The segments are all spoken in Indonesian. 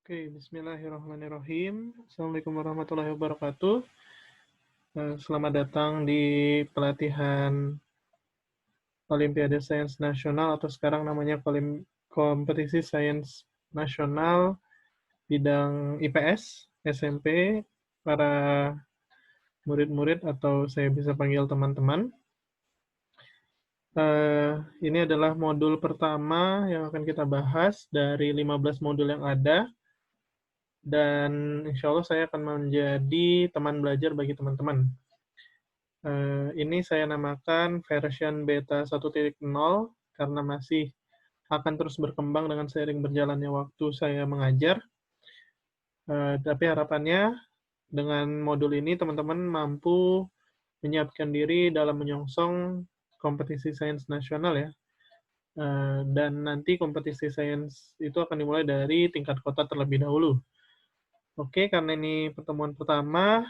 Oke, bismillahirrahmanirrahim. Assalamualaikum warahmatullahi wabarakatuh. Selamat datang di pelatihan Olimpiade Sains Nasional atau sekarang namanya Kompetisi Sains Nasional bidang IPS, SMP, para murid-murid atau saya bisa panggil teman-teman. Ini adalah modul pertama yang akan kita bahas dari 15 modul yang ada. Dan insya Allah saya akan menjadi teman belajar bagi teman-teman. Ini saya namakan version beta 1.0 karena masih akan terus berkembang dengan seiring berjalannya waktu saya mengajar. Tapi harapannya dengan modul ini teman-teman mampu menyiapkan diri dalam menyongsong kompetisi sains nasional ya. Dan nanti kompetisi sains itu akan dimulai dari tingkat kota terlebih dahulu. Oke, karena ini pertemuan pertama,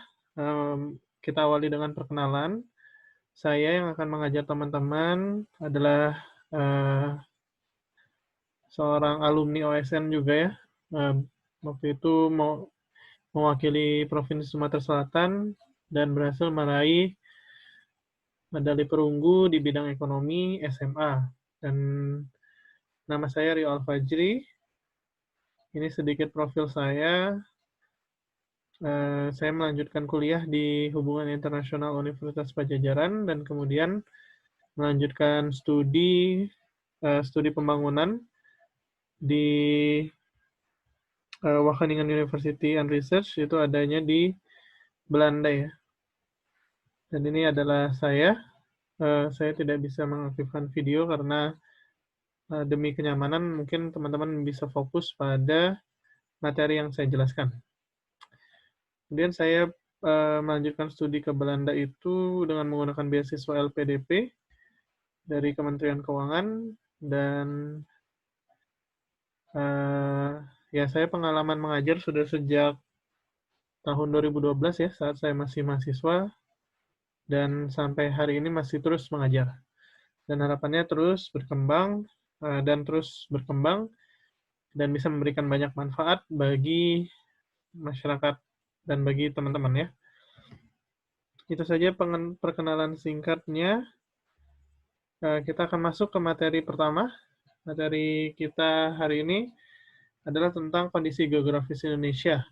kita awali dengan perkenalan. Saya yang akan mengajar teman-teman adalah seorang alumni OSN juga ya. Waktu itu mewakili Provinsi Sumatera Selatan dan berhasil meraih medali perunggu di bidang ekonomi SMA. Dan nama saya Rio Alfajri. Ini sedikit profil saya. Saya melanjutkan kuliah di Hubungan Internasional Universitas Padjadjaran dan kemudian melanjutkan studi pembangunan di Wageningen University and Research, itu adanya di Belanda ya. Dan ini adalah saya. Saya tidak bisa mengaktifkan video karena demi kenyamanan mungkin teman-teman bisa fokus pada materi yang saya jelaskan. Kemudian saya melanjutkan studi ke Belanda itu dengan menggunakan beasiswa LPDP dari Kementerian Keuangan dan ya saya pengalaman mengajar sudah sejak tahun 2012 ya, saat saya masih mahasiswa dan sampai hari ini masih terus mengajar. Dan harapannya terus berkembang dan terus berkembang dan bisa memberikan banyak manfaat bagi masyarakat dan bagi teman-teman ya. Itu saja perkenalan singkatnya. Kita akan masuk ke materi pertama. Materi kita hari ini adalah tentang kondisi geografis Indonesia.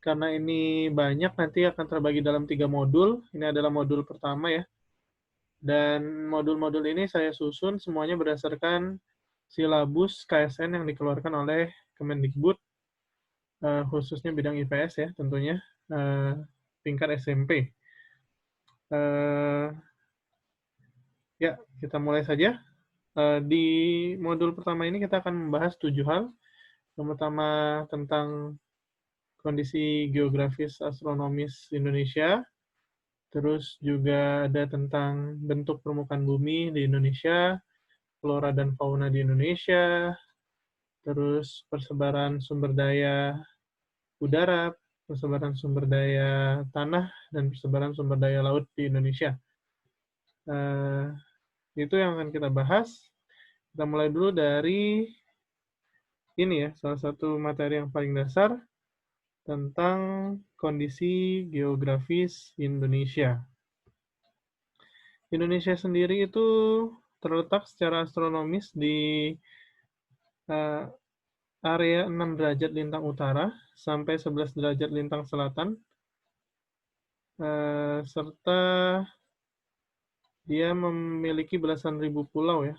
Karena ini banyak, nanti akan terbagi dalam 3 modul. Ini adalah modul pertama ya. Dan modul-modul ini saya susun semuanya berdasarkan silabus KSN yang dikeluarkan oleh Kemendikbud, khususnya bidang IPS ya tentunya, tingkat SMP. Ya, kita mulai saja. Di modul pertama ini kita akan membahas 7 hal. Yang pertama tentang kondisi geografis astronomis Indonesia, terus juga ada tentang bentuk permukaan bumi di Indonesia, flora dan fauna di Indonesia, terus persebaran sumber daya udara, persebaran sumber daya tanah, dan persebaran sumber daya laut di Indonesia. Itu yang akan kita bahas. Kita mulai dulu dari ini ya, salah satu materi yang paling dasar tentang kondisi geografis Indonesia. Indonesia sendiri itu terletak secara astronomis di area 6 derajat lintang utara sampai 11 derajat lintang selatan, serta dia memiliki belasan ribu pulau ya,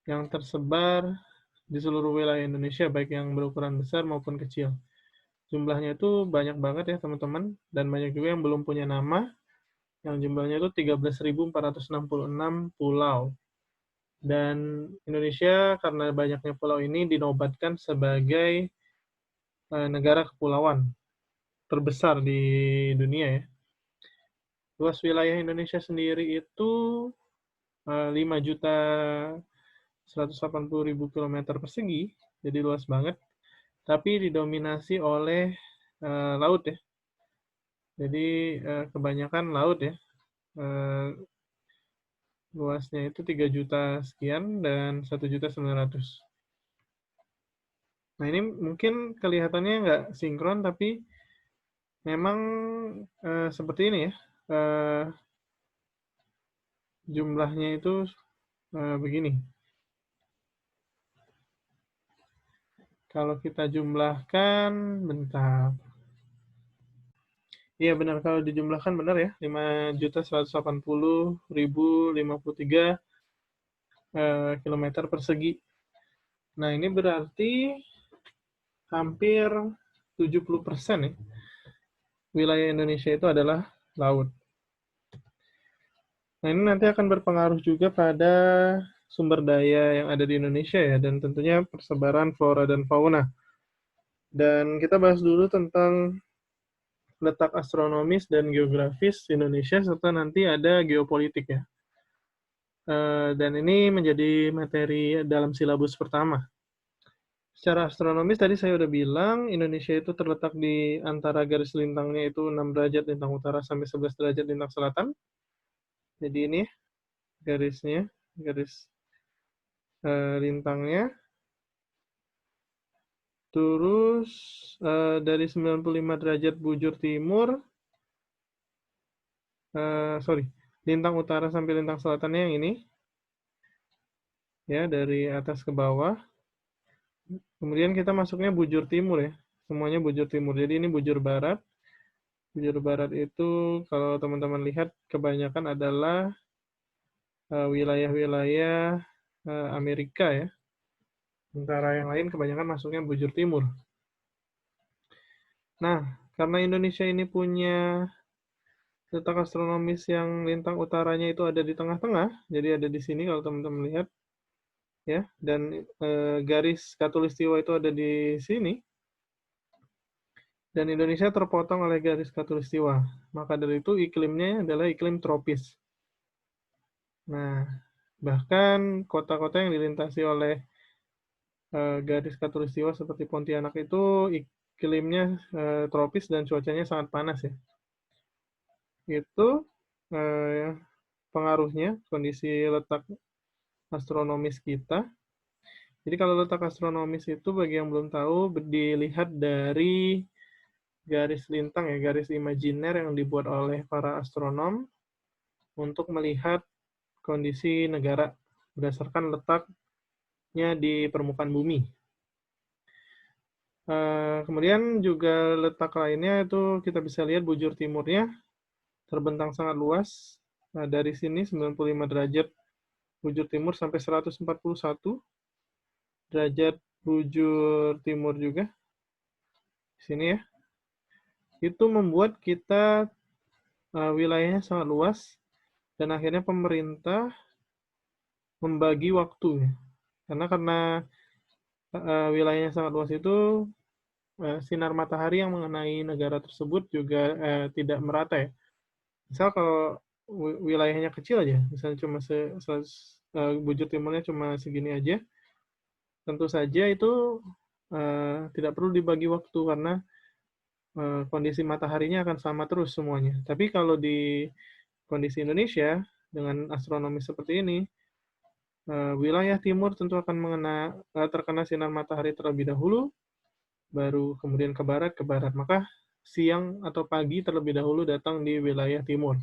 yang tersebar di seluruh wilayah Indonesia, baik yang berukuran besar maupun kecil. Jumlahnya itu banyak banget ya teman-teman, dan banyak juga yang belum punya nama, yang jumlahnya itu 13.466 pulau. Dan Indonesia karena banyaknya pulau ini dinobatkan sebagai negara kepulauan terbesar di dunia ya. Luas wilayah Indonesia sendiri itu 5.180.000 kilometer persegi, jadi luas banget. Tapi didominasi oleh laut ya. Jadi kebanyakan laut ya. Luasnya itu 3 juta sekian dan 1.900.000. Nah, ini mungkin kelihatannya nggak sinkron, tapi memang seperti ini ya. Jumlahnya itu begini. Kalau kita jumlahkan, bentar. Iya benar, kalau dijumlahkan benar ya, 5.180.053 kilometer persegi. Nah, ini berarti hampir 70% ya, wilayah Indonesia itu adalah laut. Nah, ini nanti akan berpengaruh juga pada sumber daya yang ada di Indonesia ya, dan tentunya persebaran flora dan fauna. Dan kita bahas dulu tentang letak astronomis dan geografis Indonesia, serta nanti ada geopolitik ya. Dan ini menjadi materi dalam silabus pertama. Secara astronomis tadi saya udah bilang, Indonesia itu terletak di antara garis lintangnya itu 6 derajat lintang utara sampai 11 derajat lintang selatan. Jadi ini garisnya, garis lintangnya. Terus dari 95 derajat bujur timur, lintang utara sampai lintang selatannya yang ini, ya dari atas ke bawah. Kemudian kita masuknya bujur timur ya, semuanya bujur timur. Jadi ini bujur barat. Bujur barat itu kalau teman-teman lihat kebanyakan adalah wilayah-wilayah Amerika ya. Sementara yang lain kebanyakan masuknya bujur timur. Nah, karena Indonesia ini punya letak astronomis yang lintang utaranya itu ada di tengah-tengah, jadi ada di sini kalau teman-teman lihat, ya, dan garis khatulistiwa itu ada di sini, dan Indonesia terpotong oleh garis khatulistiwa. Maka dari itu iklimnya adalah iklim tropis. Nah, bahkan kota-kota yang dilintasi oleh garis khatulistiwa seperti Pontianak itu iklimnya tropis dan cuacanya sangat panas ya. Itu pengaruhnya kondisi letak astronomis kita. Jadi kalau letak astronomis itu bagi yang belum tahu dilihat dari garis lintang ya, garis imajiner yang dibuat oleh para astronom untuk melihat kondisi negara berdasarkan letaknya di permukaan bumi. Kemudian juga letak lainnya itu kita bisa lihat bujur timurnya terbentang sangat luas. Nah, dari sini 95 derajat bujur timur sampai 141 derajat bujur timur juga. Di sini ya. Itu membuat kita wilayahnya sangat luas dan akhirnya pemerintah membagi waktu. Karena wilayahnya sangat luas itu sinar matahari yang mengenai negara tersebut juga tidak merata ya. Misal kalau wilayahnya kecil aja, misalnya cuma bujur timurnya cuma segini aja, tentu saja itu tidak perlu dibagi waktu karena kondisi mataharinya akan sama terus semuanya. Tapi kalau di kondisi Indonesia dengan astronomi seperti ini, wilayah timur tentu akan terkena sinar matahari terlebih dahulu, baru kemudian ke barat. Maka siang atau pagi terlebih dahulu datang di wilayah timur.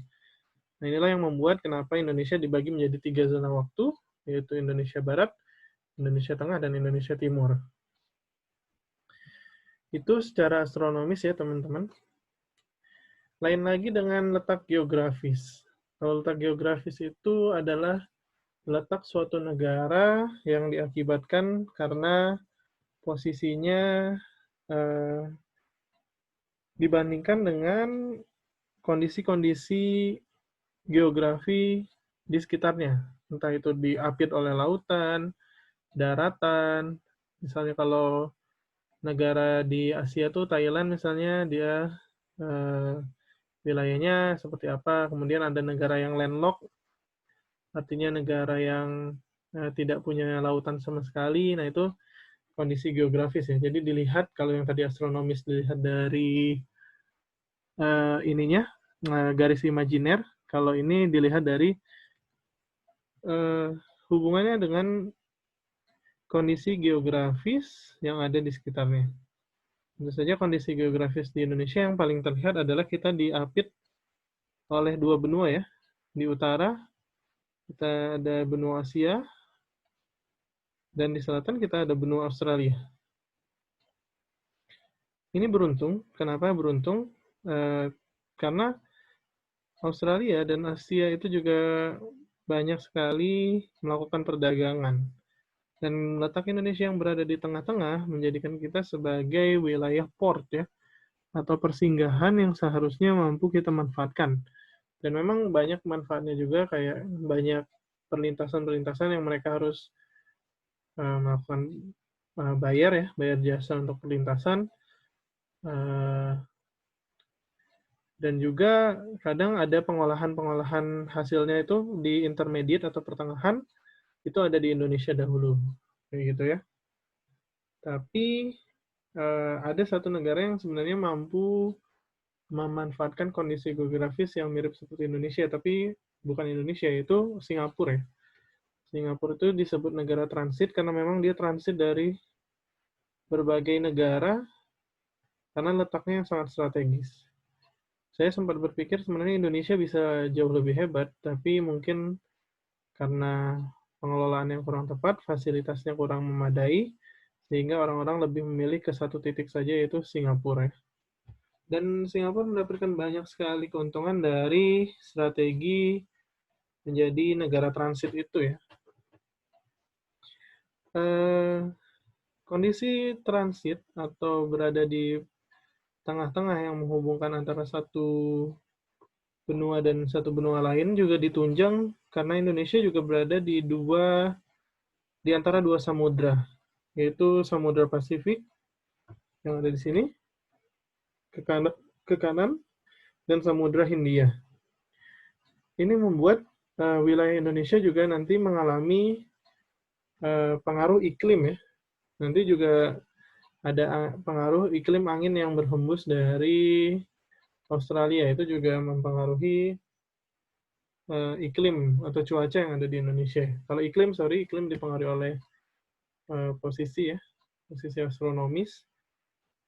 Nah, inilah yang membuat kenapa Indonesia dibagi menjadi 3 zona waktu, yaitu Indonesia Barat, Indonesia Tengah, dan Indonesia Timur. Itu secara astronomis ya, teman-teman. Lain lagi dengan letak geografis. Kalau letak geografis itu adalah letak suatu negara yang diakibatkan karena posisinya dibandingkan dengan kondisi-kondisi geografi di sekitarnya. Entah itu diapit oleh lautan, daratan. Misalnya kalau negara di Asia tuh Thailand misalnya dia wilayahnya seperti apa. Kemudian ada negara yang landlocked, artinya negara yang tidak punya lautan sama sekali. Nah, itu kondisi geografis ya. Jadi dilihat kalau yang tadi astronomis dilihat dari ininya garis imajiner, kalau ini dilihat dari hubungannya dengan kondisi geografis yang ada di sekitarnya. Tentu saja kondisi geografis di Indonesia yang paling terlihat adalah kita diapit oleh dua benua ya. Di utara kita ada benua Asia, dan di selatan kita ada benua Australia. Ini beruntung. Kenapa beruntung? Karena Australia dan Asia itu juga banyak sekali melakukan perdagangan. Dan letak Indonesia yang berada di tengah-tengah menjadikan kita sebagai wilayah port ya, atau persinggahan yang seharusnya mampu kita manfaatkan. Dan memang banyak manfaatnya juga, kayak banyak perlintasan-perlintasan yang mereka harus melakukan bayar jasa untuk perlintasan. Dan juga kadang ada pengolahan hasilnya itu di intermediate atau pertengahan, itu ada di Indonesia dahulu. Kayak gitu ya. Tapi ada satu negara yang sebenarnya mampu memanfaatkan kondisi geografis yang mirip seperti Indonesia, tapi bukan Indonesia, yaitu Singapura ya. Singapura itu disebut negara transit karena memang dia transit dari berbagai negara karena letaknya yang sangat strategis. Saya sempat berpikir sebenarnya Indonesia bisa jauh lebih hebat, tapi mungkin karena pengelolaan yang kurang tepat, fasilitasnya kurang memadai, sehingga orang-orang lebih memilih ke satu titik saja, yaitu Singapura. Dan Singapura mendapatkan banyak sekali keuntungan dari strategi menjadi negara transit itu ya. Kondisi transit atau berada di tengah-tengah yang menghubungkan antara satu benua dan satu benua lain juga ditunjang karena Indonesia juga berada di antara dua samudra, yaitu Samudra Pasifik yang ada di sini ke kanan dan Samudra Hindia. Ini membuat wilayah Indonesia juga nanti mengalami pengaruh iklim ya. Nanti juga ada pengaruh iklim angin yang berhembus dari Australia, itu juga mempengaruhi iklim atau cuaca yang ada di Indonesia. Kalau iklim dipengaruhi oleh posisi astronomis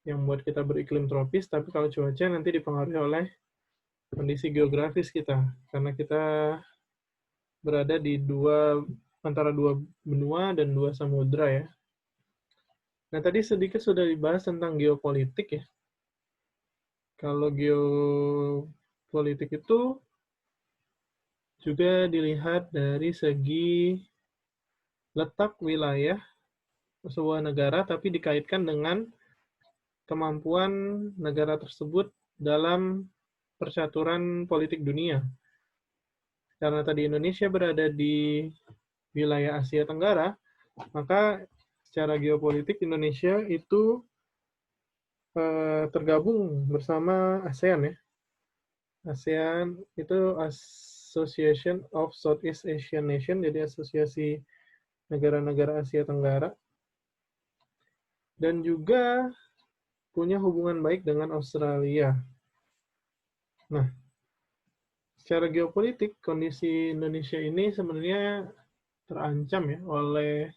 yang membuat kita beriklim tropis, tapi kalau cuaca nanti dipengaruhi oleh kondisi geografis kita, karena kita berada di antara dua benua dan dua samudra ya. Nah, tadi sedikit sudah dibahas tentang geopolitik ya. Kalau geopolitik itu juga dilihat dari segi letak wilayah sebuah negara, tapi dikaitkan dengan kemampuan negara tersebut dalam percaturan politik dunia. Karena tadi Indonesia berada di wilayah Asia Tenggara, maka secara geopolitik Indonesia itu tergabung bersama ASEAN ya. ASEAN itu Association of Southeast Asian Nation, jadi asosiasi negara-negara Asia Tenggara. Dan juga punya hubungan baik dengan Australia. Nah, secara geopolitik, kondisi Indonesia ini sebenarnya terancam ya oleh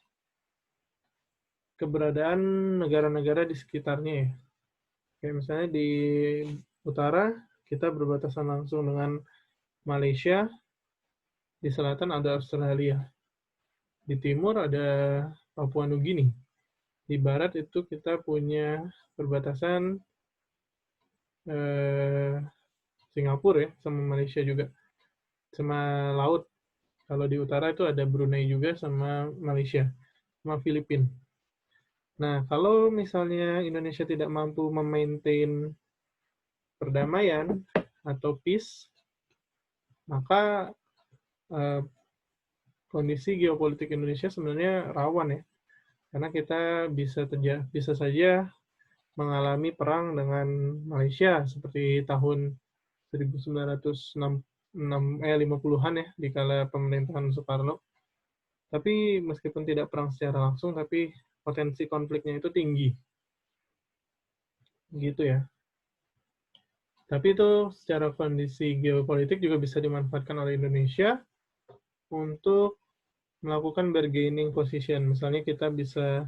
keberadaan negara-negara di sekitarnya ya. Kayak misalnya di utara, kita berbatasan langsung dengan Malaysia, di selatan ada Australia, di timur ada Papua Nugini, di barat itu kita punya perbatasan Singapura ya, sama Malaysia juga, sama laut. Kalau di utara itu ada Brunei juga sama Malaysia, sama Filipina. Nah, kalau misalnya Indonesia tidak mampu memaintain perdamaian atau peace, maka kondisi geopolitik Indonesia sebenarnya rawan ya. Karena kita bisa saja mengalami perang dengan Malaysia seperti tahun 1950-an ya, di kala pemerintahan Soekarno. Tapi meskipun tidak perang secara langsung, tapi potensi konfliknya itu tinggi. Gitu ya. Tapi itu secara kondisi geopolitik juga bisa dimanfaatkan oleh Indonesia untuk melakukan bargaining position. Misalnya kita bisa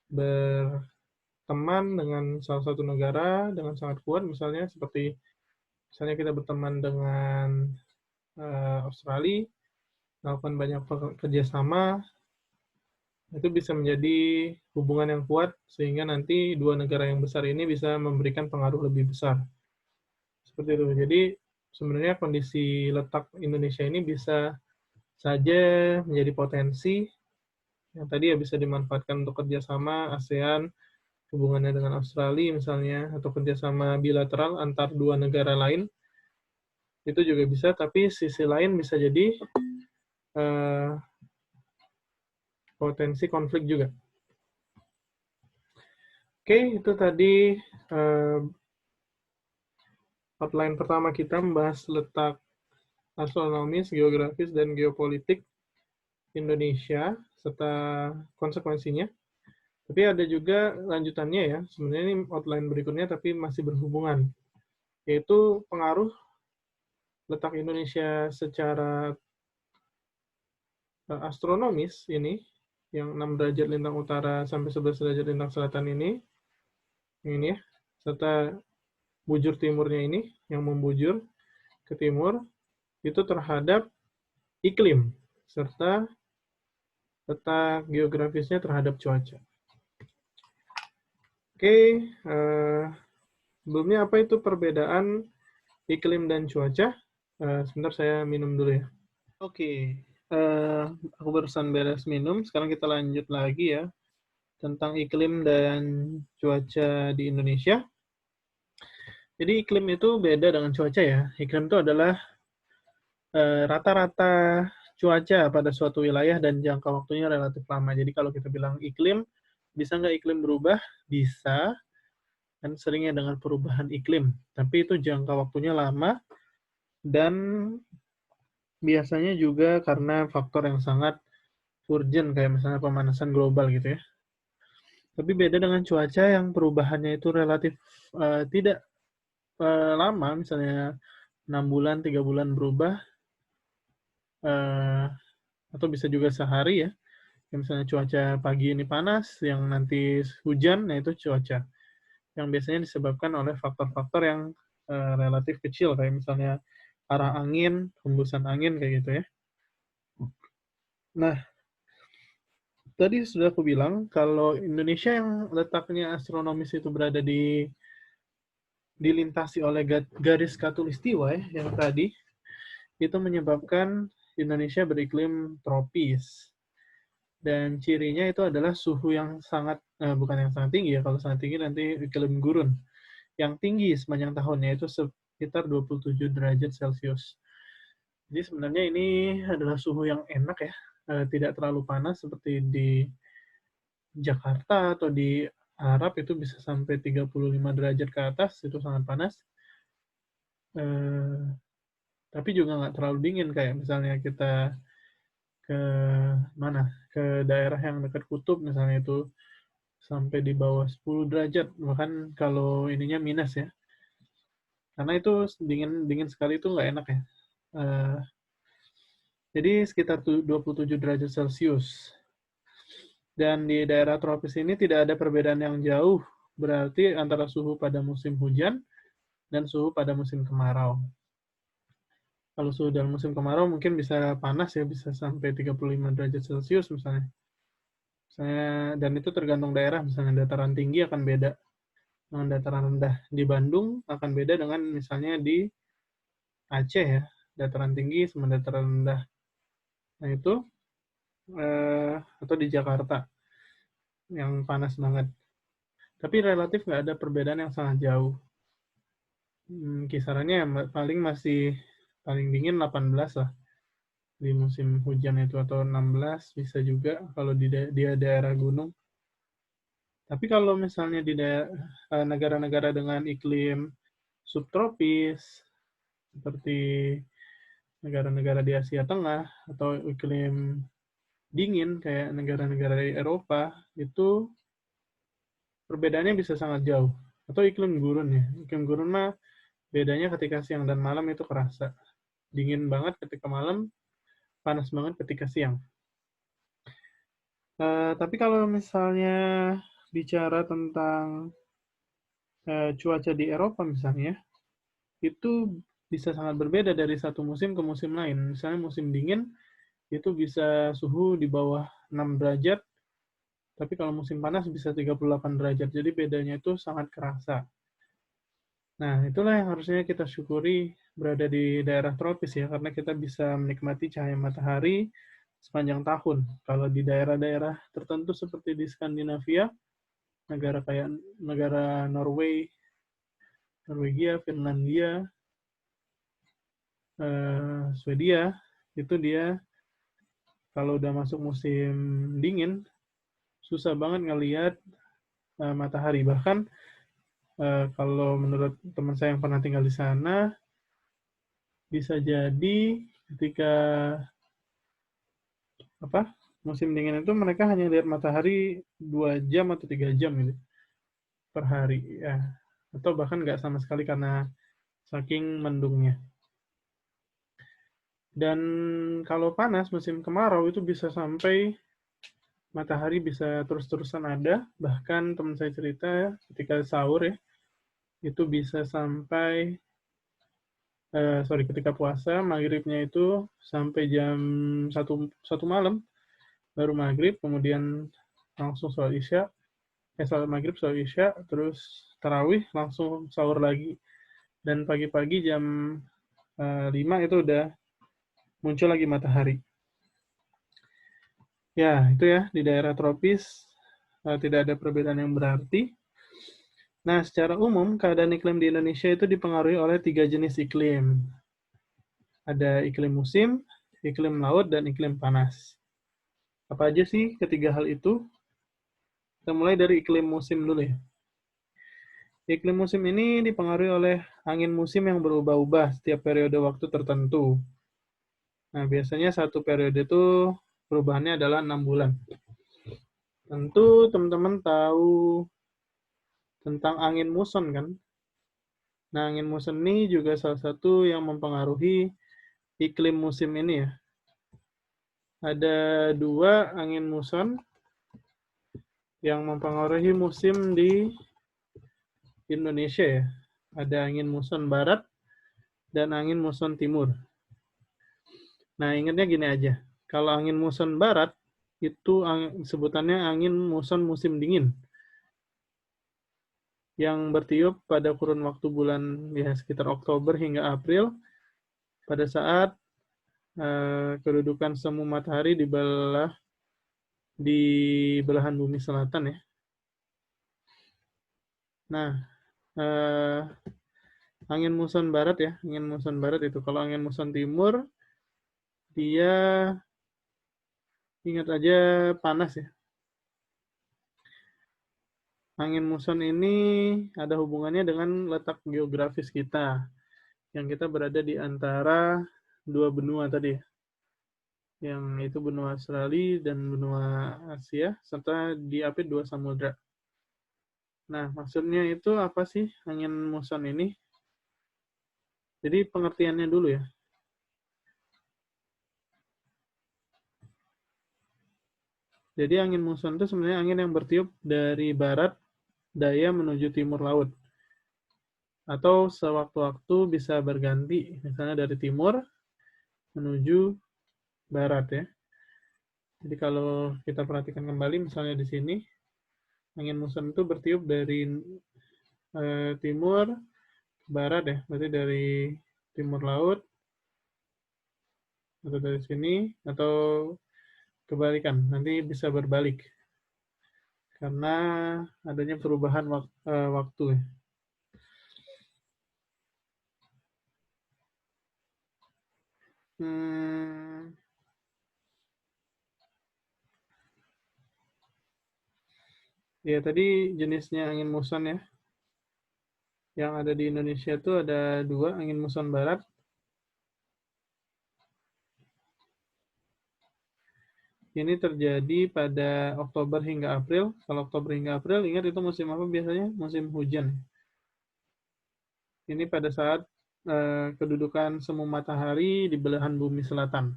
berteman dengan salah satu negara dengan sangat kuat, misalnya seperti misalnya kita berteman dengan Australia, melakukan banyak kerjasama, itu bisa menjadi hubungan yang kuat sehingga nanti dua negara yang besar ini bisa memberikan pengaruh lebih besar. Seperti itu. Jadi sebenarnya kondisi letak Indonesia ini bisa saja menjadi potensi yang tadi ya bisa dimanfaatkan untuk kerjasama ASEAN, hubungannya dengan Australia misalnya, atau kerjasama bilateral antar dua negara lain, itu juga bisa, tapi sisi lain bisa jadi potensi konflik juga. Oke, itu tadi outline pertama kita membahas letak astronomis, geografis, dan geopolitik Indonesia, serta konsekuensinya. Tapi ada juga lanjutannya ya, sebenarnya ini outline berikutnya tapi masih berhubungan, yaitu pengaruh letak Indonesia secara astronomis ini, yang 6 derajat lintang utara sampai 11 derajat lintang selatan ini ya, serta bujur timurnya ini, yang membujur ke timur, itu terhadap iklim, serta letak geografisnya terhadap cuaca. Oke, sebelumnya apa itu perbedaan iklim dan cuaca? Sebentar saya minum dulu ya. Oke, aku barusan beres minum, sekarang kita lanjut lagi ya, tentang iklim dan cuaca di Indonesia. Jadi iklim itu beda dengan cuaca ya. Iklim itu adalah rata-rata cuaca pada suatu wilayah dan jangka waktunya relatif lama. Jadi kalau kita bilang iklim, bisa nggak iklim berubah? Bisa, kan seringnya dengan perubahan iklim. Tapi itu jangka waktunya lama dan biasanya juga karena faktor yang sangat urgent, kayak misalnya pemanasan global gitu ya. Tapi beda dengan cuaca yang perubahannya itu relatif tidak lama, misalnya 6 bulan, 3 bulan berubah, atau bisa juga sehari ya. Misalnya cuaca pagi ini panas, yang nanti hujan, nah itu cuaca. Yang biasanya disebabkan oleh faktor-faktor yang relatif kecil, kayak misalnya arah angin, hembusan angin, kayak gitu ya. Nah, tadi sudah aku bilang, kalau Indonesia yang letaknya astronomis itu berada dilintasi oleh garis khatulistiwa ya, yang tadi, itu menyebabkan Indonesia beriklim tropis. Dan cirinya itu adalah suhu yang sangat, bukan yang sangat tinggi ya, kalau sangat tinggi nanti iklim gurun. Yang tinggi sepanjang tahunnya itu sekitar 27 derajat Celcius. Jadi sebenarnya ini adalah suhu yang enak ya, tidak terlalu panas seperti di Jakarta atau di Arab itu bisa sampai 35 derajat ke atas, itu sangat panas. Tapi juga nggak terlalu dingin, kayak misalnya kita ke mana? Ke daerah yang dekat kutub misalnya itu sampai di bawah 10 derajat, bahkan kalau ininya minus ya. Karena itu dingin sekali itu nggak enak ya. Jadi sekitar 27 derajat Celcius. Dan di daerah tropis ini tidak ada perbedaan yang jauh, berarti antara suhu pada musim hujan dan suhu pada musim kemarau. Kalau suhu dalam musim kemarau mungkin bisa panas ya, bisa sampai 35 derajat Celcius misalnya. Dan itu tergantung daerah, misalnya dataran tinggi akan beda dengan dataran rendah. Di Bandung akan beda dengan misalnya di Aceh ya, dataran tinggi sama dataran rendah. Nah itu, atau di Jakarta, yang panas banget. Tapi relatif nggak ada perbedaan yang sangat jauh. Kisarannya paling dingin 18 lah di musim hujan itu, atau 16 bisa juga kalau di daerah gunung. Tapi kalau misalnya di negara-negara dengan iklim subtropis seperti negara-negara di Asia Tengah atau iklim dingin kayak negara-negara di Eropa, itu perbedaannya bisa sangat jauh. Atau iklim gurun ya. Iklim gurun mah bedanya ketika siang dan malam itu kerasa. Dingin banget ketika malam, panas banget ketika siang. Tapi kalau misalnya bicara tentang cuaca di Eropa misalnya, itu bisa sangat berbeda dari satu musim ke musim lain. Misalnya musim dingin, itu bisa suhu di bawah 6 derajat, tapi kalau musim panas bisa 38 derajat. Jadi bedanya itu sangat kerasa. Nah, itulah yang harusnya kita syukuri berada di daerah tropis ya, karena kita bisa menikmati cahaya matahari sepanjang tahun. Kalau di daerah-daerah tertentu seperti di Skandinavia, negara kayak negara Norway, Norwegia, Finlandia, Swedia, itu dia kalau udah masuk musim dingin, susah banget ngelihat matahari. Bahkan kalau menurut teman saya yang pernah tinggal di sana, bisa jadi ketika musim dingin itu mereka hanya lihat matahari 2 jam atau 3 jam gitu per hari ya, atau bahkan nggak sama sekali karena saking mendungnya. Dan kalau panas musim kemarau itu bisa sampai matahari bisa terus-terusan ada, bahkan teman saya cerita ketika sahur ya, itu bisa sampai ketika puasa maghribnya itu sampai jam satu malam baru maghrib, kemudian langsung sholat isya, sholat maghrib, sholat isya, terus tarawih, langsung sahur lagi. Dan pagi-pagi jam 5 itu udah muncul lagi matahari. Ya, itu ya, di daerah tropis tidak ada perbedaan yang berarti. Nah, secara umum, keadaan iklim di Indonesia itu dipengaruhi oleh 3 jenis iklim. Ada iklim musim, iklim laut, dan iklim panas. Apa aja sih ketiga hal itu? Kita mulai dari iklim musim dulu ya. Iklim musim ini dipengaruhi oleh angin musim yang berubah-ubah setiap periode waktu tertentu. Nah, biasanya satu periode itu perubahannya adalah 6 bulan. Tentu teman-teman tahu tentang angin muson kan? Nah, angin muson ini juga salah satu yang mempengaruhi iklim musim ini ya. Ada 2 angin muson yang mempengaruhi musim di Indonesia ya. Ada angin muson barat dan angin muson timur. Nah, ingatnya gini aja. Kalau angin muson barat, itu sebutannya angin muson musim dingin. Yang bertiup pada kurun waktu bulan ya sekitar Oktober hingga April, pada saat kedudukan semu matahari di belahan bumi selatan ya. Nah, angin muson barat ya, angin muson barat itu. Kalau angin muson timur, dia ingat aja panas ya. Angin muson ini ada hubungannya dengan letak geografis kita, yang kita berada di antara 2 benua tadi ya. Yang itu benua Australia dan benua Asia, serta diapit 2 samudra. Nah, maksudnya itu apa sih angin muson ini? Jadi pengertiannya dulu ya. Jadi angin muson itu sebenarnya angin yang bertiup dari barat daya menuju timur laut. Atau sewaktu-waktu bisa berganti, misalnya dari timur menuju barat ya. Jadi kalau kita perhatikan kembali, misalnya di sini, angin muson itu bertiup dari timur ke barat ya, berarti dari timur laut, atau dari sini, atau kebalikan, nanti bisa berbalik. Karena adanya perubahan waktu ya. Ya tadi jenisnya angin muson ya. Yang ada di Indonesia itu ada 2, angin muson barat. Ini terjadi pada Oktober hingga April. Kalau Oktober hingga April, ingat itu musim apa biasanya? Musim hujan. Ini pada saat kedudukan semu matahari di belahan bumi selatan.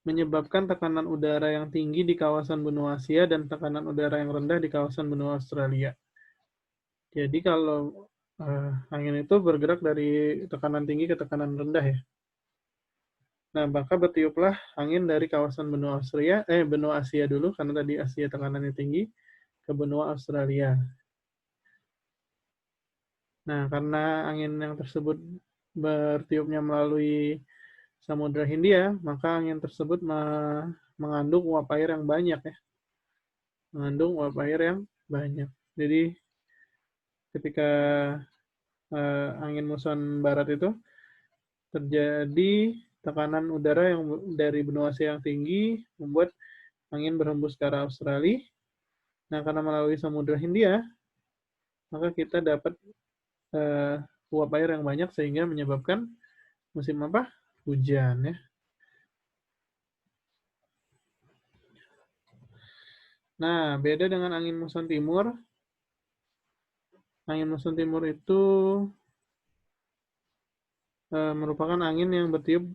menyebabkan tekanan udara yang tinggi di kawasan benua Asia dan tekanan udara yang rendah di kawasan benua Australia. Jadi kalau angin itu bergerak dari tekanan tinggi ke tekanan rendah ya. Nah, maka bertiuplah angin dari kawasan benua Asia dulu, karena tadi Asia tekanannya tinggi, ke benua Australia. Nah, karena angin yang tersebut bertiupnya melalui Samudra Hindia, maka angin tersebut mengandung uap air yang banyak ya. Mengandung uap air yang banyak. Jadi ketika angin muson barat itu terjadi tekanan udara yang dari benua Asia yang tinggi membuat angin berhembus ke arah Australia. Nah, karena melalui Samudra Hindia, maka kita dapat uap air yang banyak sehingga menyebabkan musim apa? Hujan ya. Nah, beda dengan angin muson timur. Angin muson timur itu merupakan angin yang bertiup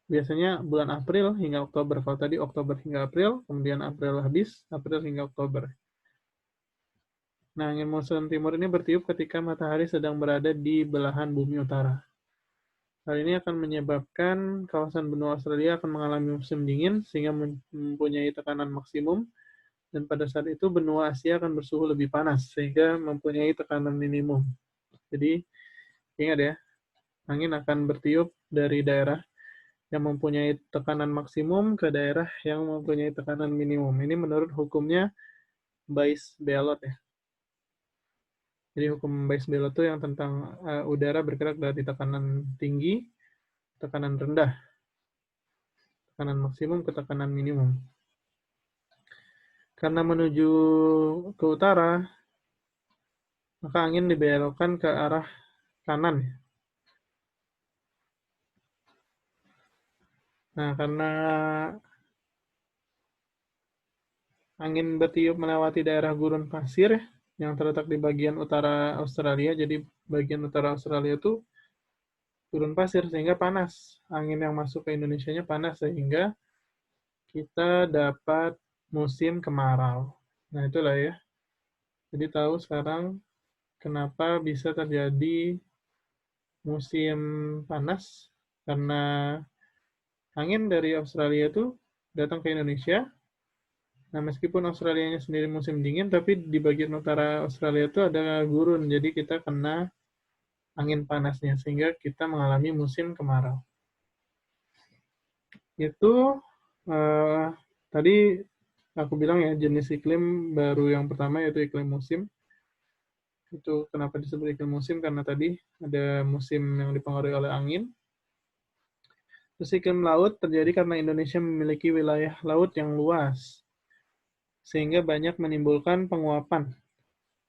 biasanya bulan April hingga Oktober. Kalau tadi Oktober hingga April, kemudian April habis, April hingga Oktober. Nah, angin muson timur ini bertiup ketika matahari sedang berada di belahan bumi utara. Hal ini akan menyebabkan kawasan benua Australia akan mengalami musim dingin sehingga mempunyai tekanan maksimum, dan pada saat itu benua Asia akan bersuhu lebih panas sehingga mempunyai tekanan minimum. Jadi ingat ya, angin akan bertiup dari daerah yang mempunyai tekanan maksimum ke daerah yang mempunyai tekanan minimum. Ini menurut hukumnya Bayes-Bellot ya. Jadi hukum Bayes-Bellot itu yang tentang udara bergerak dari tekanan tinggi, tekanan rendah, tekanan maksimum ke tekanan minimum. Karena menuju ke utara, maka angin dibelokkan ke arah kanan. Nah, karena angin bertiup melewati daerah gurun pasir yang terletak di bagian utara Australia, jadi bagian utara Australia itu gurun pasir sehingga panas. Angin yang masuk ke Indonesianya panas sehingga kita dapat musim kemarau. Nah, itulah ya. Jadi tahu sekarang kenapa bisa terjadi musim panas, karena angin dari Australia itu datang ke Indonesia. Nah, meskipun Australianya sendiri musim dingin, tapi di bagian utara Australia itu ada gurun, jadi kita kena angin panasnya, sehingga kita mengalami musim kemarau. Itu tadi aku bilang ya, jenis iklim baru yang pertama yaitu iklim musim. Itu kenapa disebut iklim musim, karena tadi ada musim yang dipengaruhi oleh angin. Terus iklim laut terjadi karena Indonesia memiliki wilayah laut yang luas, sehingga banyak menimbulkan penguapan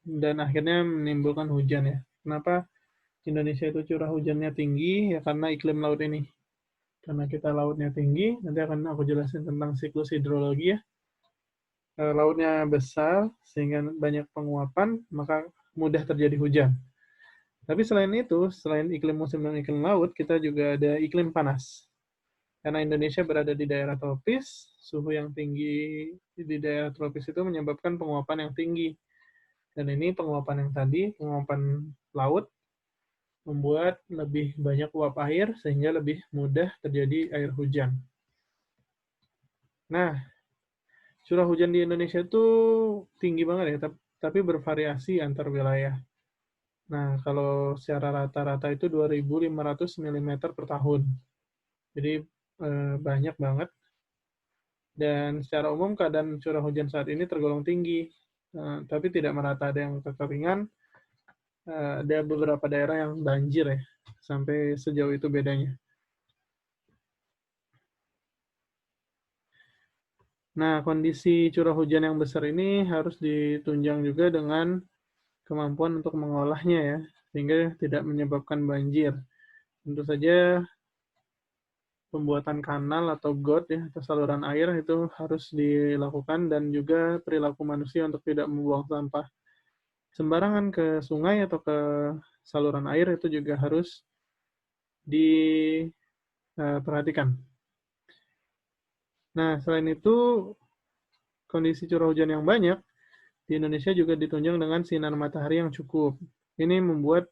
dan akhirnya menimbulkan hujan ya. Kenapa Indonesia itu curah hujannya tinggi? Ya karena iklim laut ini. Karena kita lautnya tinggi, nanti akan aku jelasin tentang siklus hidrologi ya. Lautnya besar sehingga banyak penguapan, maka mudah terjadi hujan. Tapi selain itu, selain iklim musim dan iklim laut, kita juga ada iklim panas. Karena Indonesia berada di daerah tropis, suhu yang tinggi di daerah tropis itu menyebabkan penguapan yang tinggi. Dan ini penguapan yang tadi, penguapan laut, membuat lebih banyak uap air sehingga lebih mudah terjadi air hujan. Nah, curah hujan di Indonesia itu tinggi banget ya, tapi bervariasi antar wilayah. Nah, kalau secara rata-rata itu 2.500 mm per tahun. Jadi banyak banget. Dan secara umum keadaan curah hujan saat ini tergolong tinggi, tapi tidak merata. Ada yang kekeringan, ada beberapa daerah yang banjir ya, sampai sejauh itu bedanya. Nah, kondisi curah hujan yang besar ini harus ditunjang juga dengan kemampuan untuk mengolahnya ya, sehingga tidak menyebabkan banjir. Tentu saja pembuatan kanal atau got ya, atau saluran air itu harus dilakukan, dan juga perilaku manusia untuk tidak membuang sampah sembarangan ke sungai atau ke saluran air itu juga harus diperhatikan. Nah, selain itu, kondisi curah hujan yang banyak di Indonesia juga ditunjang dengan sinar matahari yang cukup. Ini membuat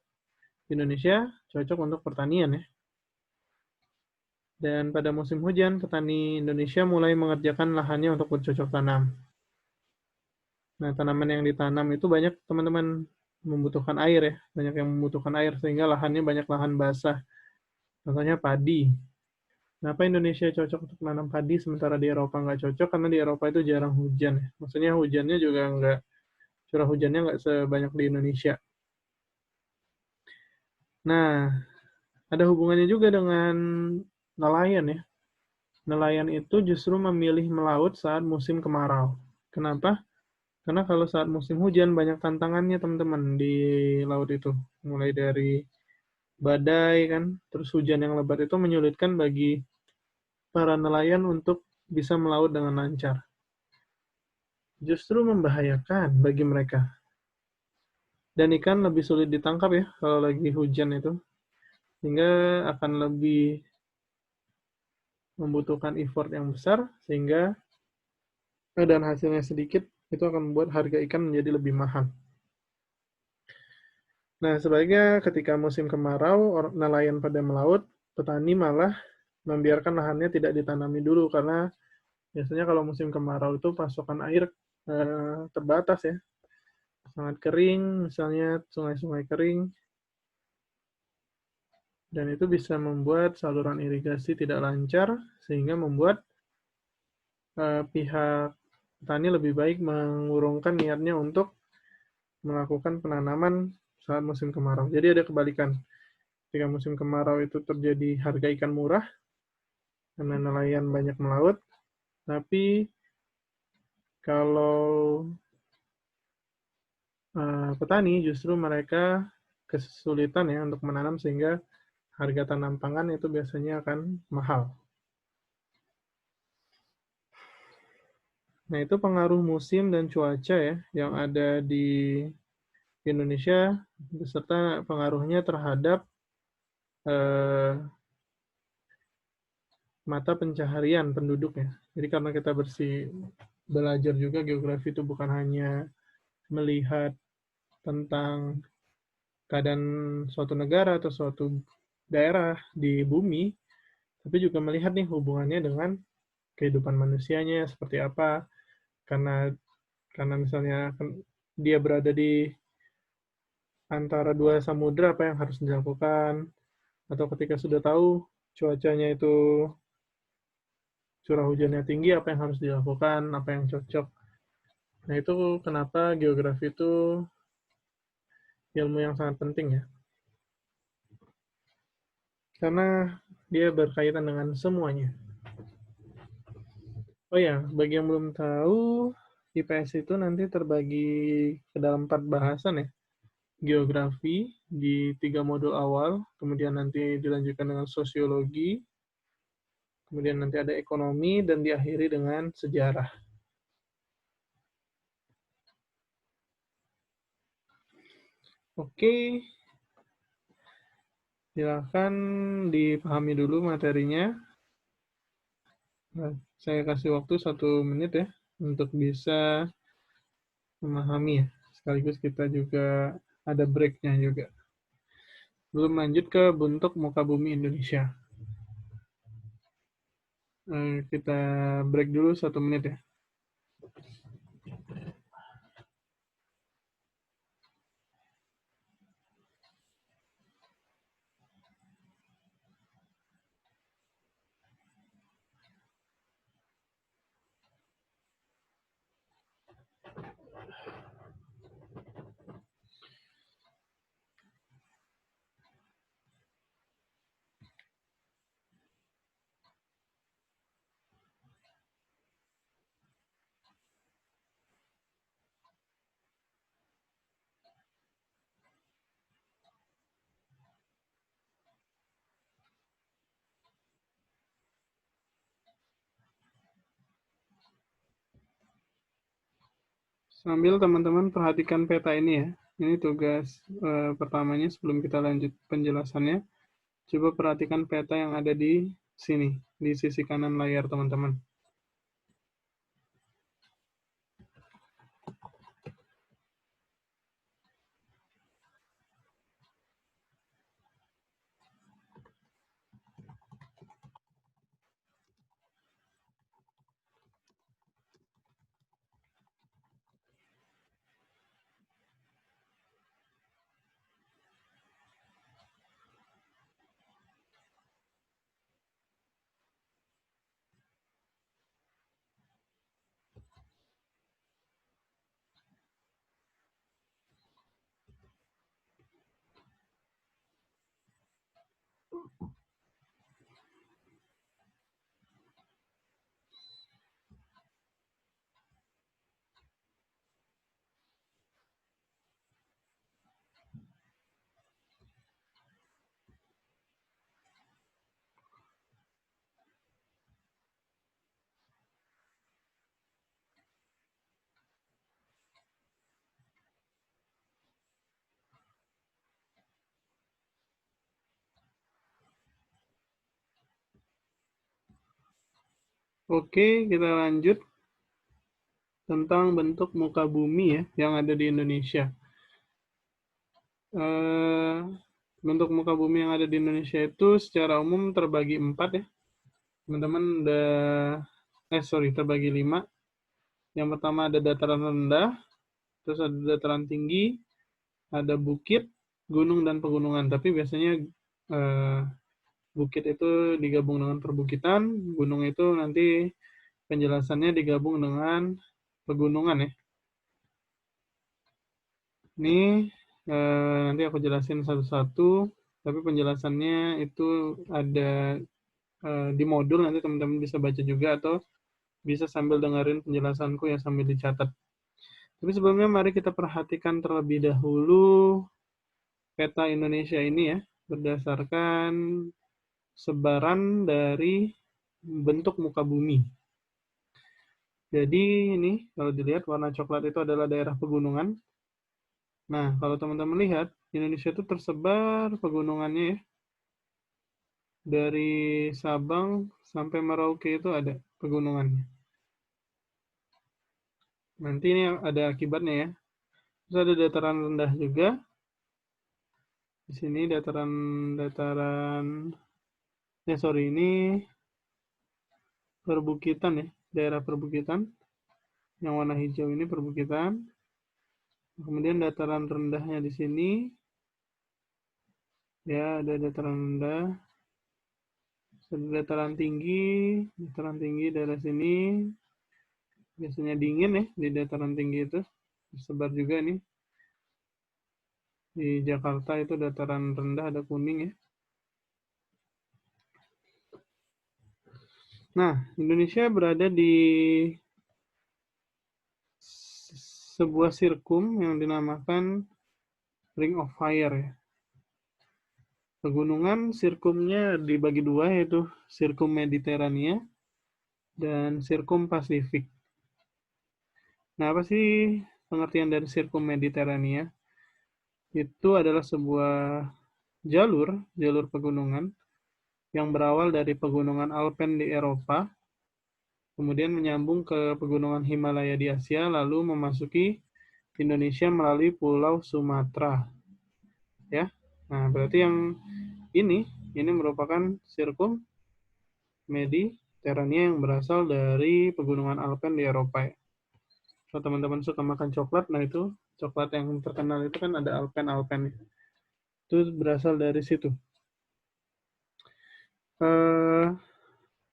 Indonesia cocok untuk pertanian ya. Dan pada musim hujan, petani Indonesia mulai mengerjakan lahannya untuk bercocok tanam. Nah, tanaman yang ditanam itu banyak teman-teman membutuhkan air ya, banyak yang membutuhkan air sehingga lahannya banyak lahan basah. Contohnya padi. Kenapa Indonesia cocok untuk menanam padi sementara di Eropa nggak cocok? Karena di Eropa itu jarang hujan ya. Maksudnya hujannya juga nggak, curah hujannya nggak sebanyak di Indonesia. Nah, ada hubungannya juga dengan nelayan ya. Nelayan itu justru memilih melaut saat musim kemarau. Kenapa? Karena kalau saat musim hujan banyak tantangannya teman-teman di laut itu. Mulai dari badai kan, terus hujan yang lebat itu menyulitkan bagi para nelayan untuk bisa melaut dengan lancar. Justru membahayakan bagi mereka. Dan ikan lebih sulit ditangkap ya kalau lagi hujan itu. Sehingga akan lebih membutuhkan effort yang besar, sehingga dan hasilnya sedikit, itu akan membuat harga ikan menjadi lebih mahal. Nah, sebaliknya ketika musim kemarau, nelayan pada melaut, petani malah membiarkan lahannya tidak ditanami dulu, karena biasanya kalau musim kemarau itu pasokan air terbatas ya, sangat kering, misalnya sungai-sungai kering, dan itu bisa membuat saluran irigasi tidak lancar, sehingga membuat pihak petani lebih baik mengurungkan niatnya untuk melakukan penanaman saat musim kemarau. Jadi ada kebalikan. Ketika musim kemarau itu terjadi harga ikan murah, karena nelayan banyak melaut, tapi kalau petani justru mereka kesulitan ya untuk menanam sehingga harga tanam pangan itu biasanya akan mahal. Nah, itu pengaruh musim dan cuaca ya yang ada di Indonesia beserta pengaruhnya terhadap eh, mata pencaharian penduduk ya. Jadi karena kita belajar juga geografi itu bukan hanya melihat tentang keadaan suatu negara atau suatu daerah di bumi, tapi juga melihat nih hubungannya dengan kehidupan manusianya seperti apa. Karena karena misalnya dia berada di antara dua samudra, apa yang harus dilakukan, atau ketika sudah tahu cuacanya itu curah hujannya tinggi, apa yang harus dilakukan, apa yang cocok. Nah, itu kenapa geografi itu ilmu yang sangat penting ya. Karena dia berkaitan dengan semuanya. Oh ya, bagi yang belum tahu, IPS itu nanti terbagi ke dalam 4 bahasan ya. Geografi di 3 modul awal, kemudian nanti dilanjutkan dengan sosiologi, kemudian nanti ada ekonomi, dan diakhiri dengan sejarah. Oke, silakan dipahami dulu materinya. Nah, saya kasih waktu 1 menit ya untuk bisa memahami ya. Sekaligus kita juga ada break-nya juga. Belum lanjut ke bentuk muka bumi Indonesia. Kita break dulu 1 menit ya. Sambil teman-teman perhatikan peta ini ya. Ini tugas pertamanya sebelum kita lanjut penjelasannya. Coba perhatikan peta yang ada di sini, di sisi kanan layar teman-teman. Oke, kita lanjut tentang bentuk muka bumi ya yang ada di Indonesia. Eh, bentuk muka bumi yang ada di Indonesia itu secara umum terbagi 4 ya. Teman-teman terbagi 5. Yang pertama ada dataran rendah, terus ada dataran tinggi, ada bukit, gunung, dan pegunungan. Tapi biasanya eh, bukit itu digabung dengan perbukitan, gunung itu nanti penjelasannya digabung dengan pegunungan ya. Ini nanti aku jelasin satu-satu, tapi penjelasannya itu ada di modul, nanti teman-teman bisa baca juga atau bisa sambil dengerin penjelasanku ya sambil dicatat. Tapi sebelumnya mari kita perhatikan terlebih dahulu peta Indonesia ini ya, berdasarkan sebaran dari bentuk muka bumi. Jadi ini kalau dilihat warna coklat itu adalah daerah pegunungan. Nah, kalau teman-teman lihat, Indonesia itu tersebar pegunungannya ya. Dari Sabang sampai Merauke itu ada pegunungannya. Nanti ini ada akibatnya ya. Terus ada dataran rendah juga. Di sini ini perbukitan ya, daerah perbukitan. Yang warna hijau ini perbukitan. Kemudian dataran rendahnya di sini. Ya, ada dataran rendah. Ada dataran tinggi daerah sini. Biasanya dingin ya di dataran tinggi itu. Tersebar juga nih. Di Jakarta itu dataran rendah ada kuning ya. Nah, Indonesia berada di sebuah sirkum yang dinamakan Ring of Fire ya. Pegunungan sirkumnya dibagi dua, yaitu sirkum Mediterania dan sirkum Pasifik. Nah, apa sih pengertian dari sirkum Mediterania? Itu adalah sebuah jalur pegunungan yang berawal dari pegunungan Alpen di Eropa, kemudian menyambung ke pegunungan Himalaya di Asia, lalu memasuki Indonesia melalui Pulau Sumatera. Ya, nah berarti yang ini merupakan sirkum Mediterania yang berasal dari pegunungan Alpen di Eropa. Ya. Kalau teman-teman suka makan coklat, nah itu coklat yang terkenal itu kan ada Alpen. Itu berasal dari situ.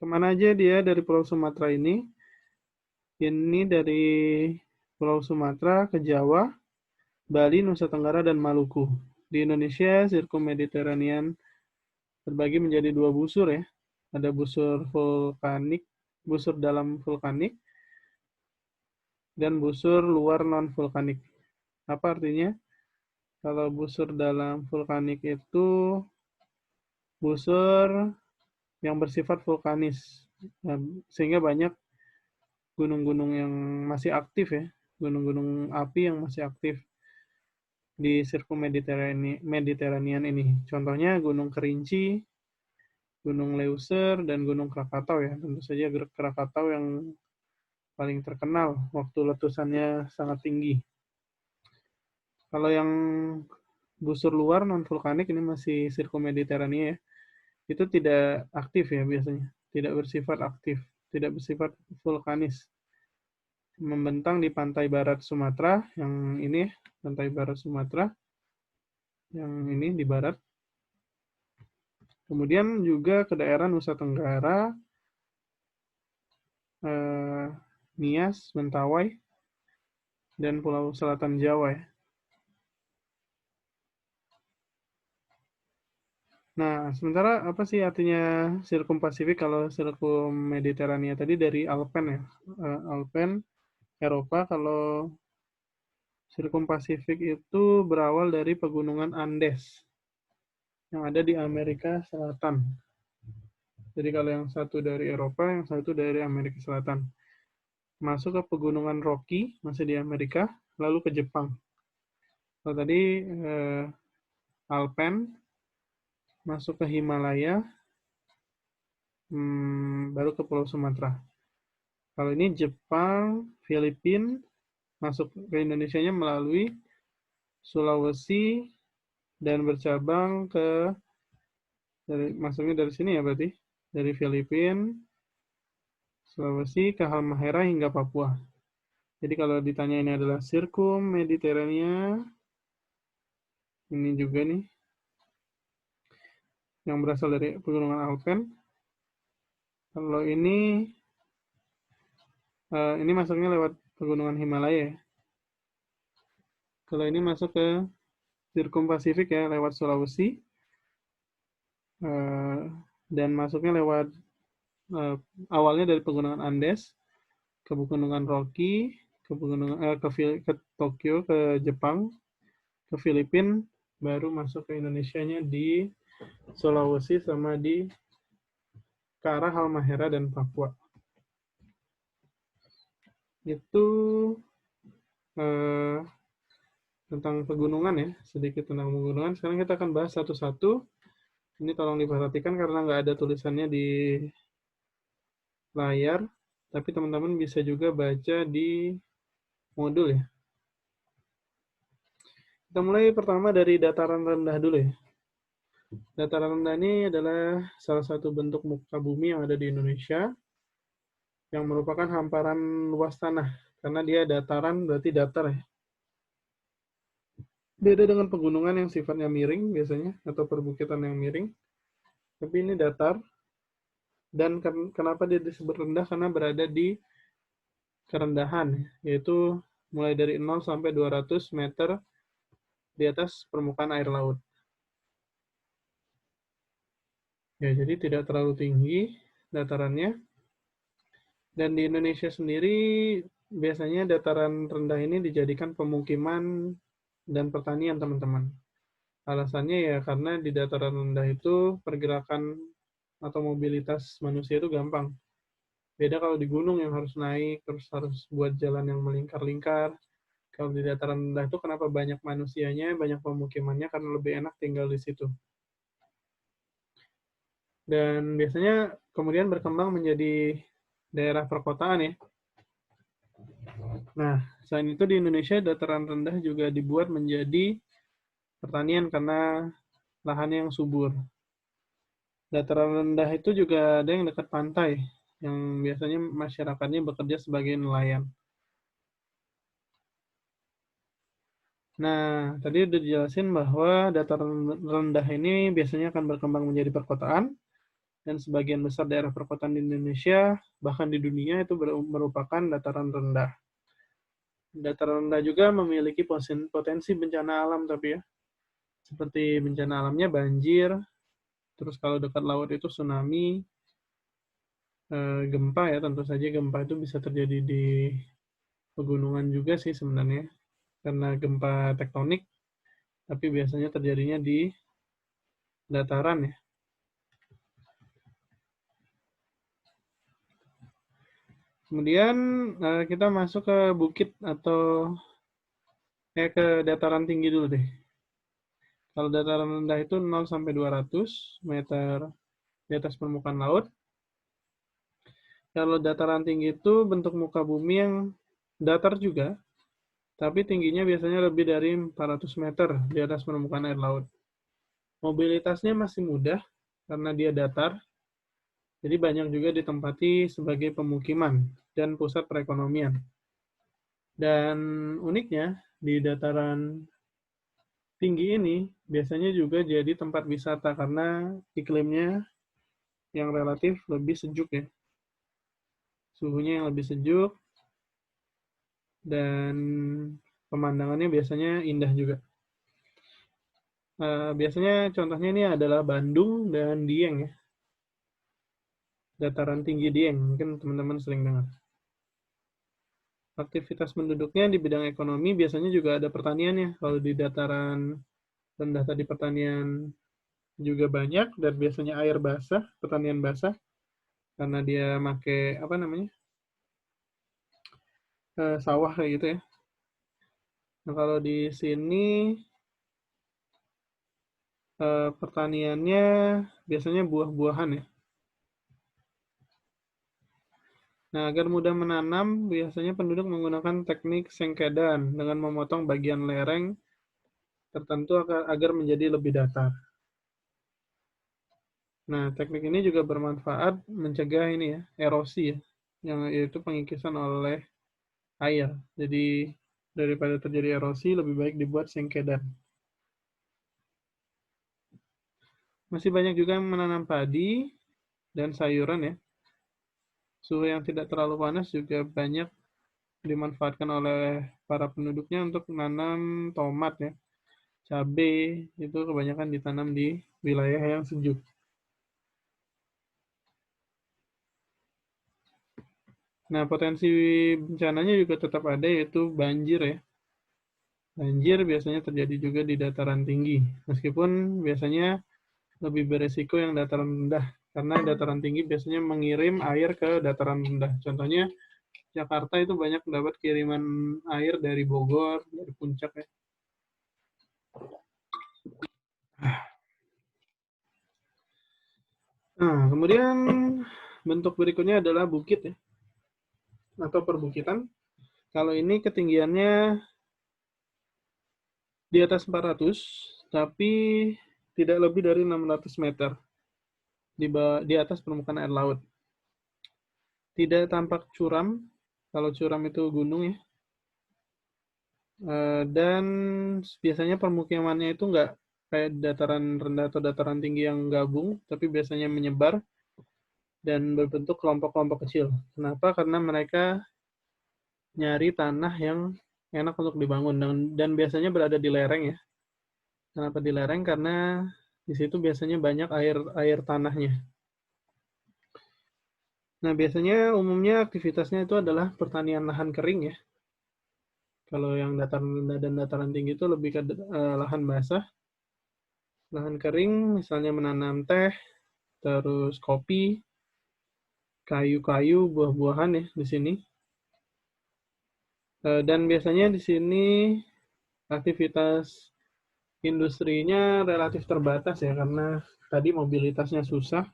Kemana aja dia dari Pulau Sumatera ini? Ini dari Pulau Sumatera ke Jawa, Bali, Nusa Tenggara, dan Maluku. Di Indonesia, sirkum Mediterranean terbagi menjadi dua busur ya. Ada busur vulkanik, busur dalam vulkanik, dan busur luar non-vulkanik. Apa artinya? Kalau busur dalam vulkanik itu busur yang bersifat vulkanis, sehingga banyak gunung-gunung yang masih aktif ya, gunung-gunung api yang masih aktif di sirkum Mediterranean ini. Contohnya Gunung Kerinci, Gunung Leuser, dan Gunung Krakatau ya. Tentu saja Krakatau yang paling terkenal waktu letusannya sangat tinggi. Kalau yang busur luar non vulkanik ini masih sirkum Mediterania ya. Itu tidak aktif ya biasanya, tidak bersifat aktif, tidak bersifat vulkanis. Membentang di pantai barat Sumatera, yang ini pantai barat Sumatera, yang ini di barat. Kemudian juga ke daerah Nusa Tenggara, Nias, Mentawai, dan Pulau Selatan Jawa ya. Nah, sementara apa sih artinya sirkum Pasifik kalau sirkum Mediterania tadi dari Alpen ya? Alpen, Eropa. Kalau sirkum Pasifik itu berawal dari pegunungan Andes yang ada di Amerika Selatan. Jadi kalau yang satu dari Eropa, yang satu dari Amerika Selatan. Masuk ke pegunungan Rocky, masih di Amerika, lalu ke Jepang. Kalau tadi Alpen, masuk ke Himalaya, baru ke Pulau Sumatera. Kalau ini Jepang, Filipina, masuk ke Indonesianya melalui Sulawesi dan bercabang ke masuknya dari sini ya berarti dari Filipina, Sulawesi ke Halmahera hingga Papua. Jadi kalau ditanya ini adalah Sirkum Mediterania, ini juga nih yang berasal dari pegunungan Alpen. Kalau ini masuknya lewat pegunungan Himalaya. Kalau ini masuk ke Sirkum Pasifik ya lewat Sulawesi. Dan masuknya lewat awalnya dari pegunungan Andes ke pegunungan Rocky, ke Tokyo, ke Jepang, ke Filipina, baru masuk ke Indonesianya di Sulawesi sama di ke arah Halmahera dan Papua. Itu tentang pegunungan ya, sedikit tentang pegunungan. Sekarang kita akan bahas satu-satu. Ini tolong diperhatikan karena nggak ada tulisannya di layar, tapi teman-teman bisa juga baca di modul ya. Kita mulai pertama dari dataran rendah dulu ya. Dataran rendah ini adalah salah satu bentuk muka bumi yang ada di Indonesia yang merupakan hamparan luas tanah. Karena dia dataran berarti datar ya. Beda dengan pegunungan yang sifatnya miring biasanya atau perbukitan yang miring. Tapi ini datar. Dan kenapa dia disebut rendah? Karena berada di kerendahan, yaitu mulai dari 0 sampai 200 meter di atas permukaan air laut. Ya, jadi tidak terlalu tinggi datarannya. Dan di Indonesia sendiri biasanya dataran rendah ini dijadikan pemukiman dan pertanian, teman-teman. Alasannya ya karena di dataran rendah itu pergerakan atau mobilitas manusia itu gampang. Beda kalau di gunung yang harus naik, terus harus buat jalan yang melingkar-lingkar. Kalau di dataran rendah itu kenapa banyak manusianya, banyak pemukimannya, karena lebih enak tinggal di situ. Dan biasanya kemudian berkembang menjadi daerah perkotaan ya. Nah, selain itu di Indonesia dataran rendah juga dibuat menjadi pertanian karena lahannya yang subur. Dataran rendah itu juga ada yang dekat pantai, yang biasanya masyarakatnya bekerja sebagai nelayan. Nah, tadi udah dijelasin bahwa dataran rendah ini biasanya akan berkembang menjadi perkotaan, dan sebagian besar daerah perkotaan di Indonesia, bahkan di dunia itu merupakan dataran rendah. Dataran rendah juga memiliki potensi bencana alam tapi ya, seperti bencana alamnya banjir, terus kalau dekat laut itu tsunami, gempa ya, tentu saja gempa itu bisa terjadi di pegunungan juga sih sebenarnya, karena gempa tektonik, tapi biasanya terjadinya di dataran ya. Kemudian kita masuk ke bukit atau ke dataran tinggi dulu deh. Kalau dataran rendah itu 0 sampai 200 meter di atas permukaan laut. Kalau dataran tinggi itu bentuk muka bumi yang datar juga, tapi tingginya biasanya lebih dari 400 meter di atas permukaan air laut. Mobilitasnya masih mudah karena dia datar, jadi banyak juga ditempati sebagai pemukiman dan pusat perekonomian. Dan uniknya, di dataran tinggi ini biasanya juga jadi tempat wisata karena iklimnya yang relatif lebih sejuk ya. Suhunya yang lebih sejuk dan pemandangannya biasanya indah juga. Biasanya contohnya ini adalah Bandung dan Dieng ya. Dataran tinggi Dieng, mungkin teman-teman sering dengar. Aktivitas penduduknya di bidang ekonomi biasanya juga ada pertaniannya. Kalau di dataran rendah tadi pertanian juga banyak dan biasanya air basah, pertanian basah karena dia pakai apa namanya? Sawah kayak gitu ya. Nah, kalau di sini pertaniannya biasanya buah-buahan ya. Nah, agar mudah menanam, biasanya penduduk menggunakan teknik sengkedan dengan memotong bagian lereng tertentu agar menjadi lebih datar. Nah, teknik ini juga bermanfaat mencegah ini ya, erosi ya, yang yaitu pengikisan oleh air. Jadi daripada terjadi erosi, lebih baik dibuat sengkedan. Masih banyak juga yang menanam padi dan sayuran ya. Suhu yang tidak terlalu panas juga banyak dimanfaatkan oleh para penduduknya untuk menanam tomat ya. Cabai itu kebanyakan ditanam di wilayah yang sejuk. Nah, potensi bencananya juga tetap ada, yaitu banjir ya. Banjir biasanya terjadi juga di dataran tinggi, meskipun biasanya lebih beresiko yang dataran rendah, karena dataran tinggi biasanya mengirim air ke dataran rendah. Contohnya, Jakarta itu banyak dapat kiriman air dari Bogor, dari Puncak ya. Nah, kemudian bentuk berikutnya adalah bukit ya, atau perbukitan. Kalau ini ketinggiannya di atas 400, tapi tidak lebih dari 600 meter di atas permukaan air laut. Tidak tampak curam, kalau curam itu gunung ya. Dan biasanya permukimannya itu nggak kayak dataran rendah atau dataran tinggi yang gabung, tapi biasanya menyebar dan berbentuk kelompok-kelompok kecil. Kenapa? Karena mereka nyari tanah yang enak untuk dibangun dan biasanya berada di lereng ya. Kenapa di lereng? Karena di situ biasanya banyak air tanahnya. Nah, biasanya umumnya aktivitasnya itu adalah pertanian lahan kering ya. Kalau yang dataran rendah dan dataran tinggi itu lebih ke lahan basah. Lahan kering misalnya menanam teh, terus kopi, kayu-kayu, buah-buahan ya di sini. Dan biasanya di sini aktivitas industrinya relatif terbatas ya, karena tadi mobilitasnya susah.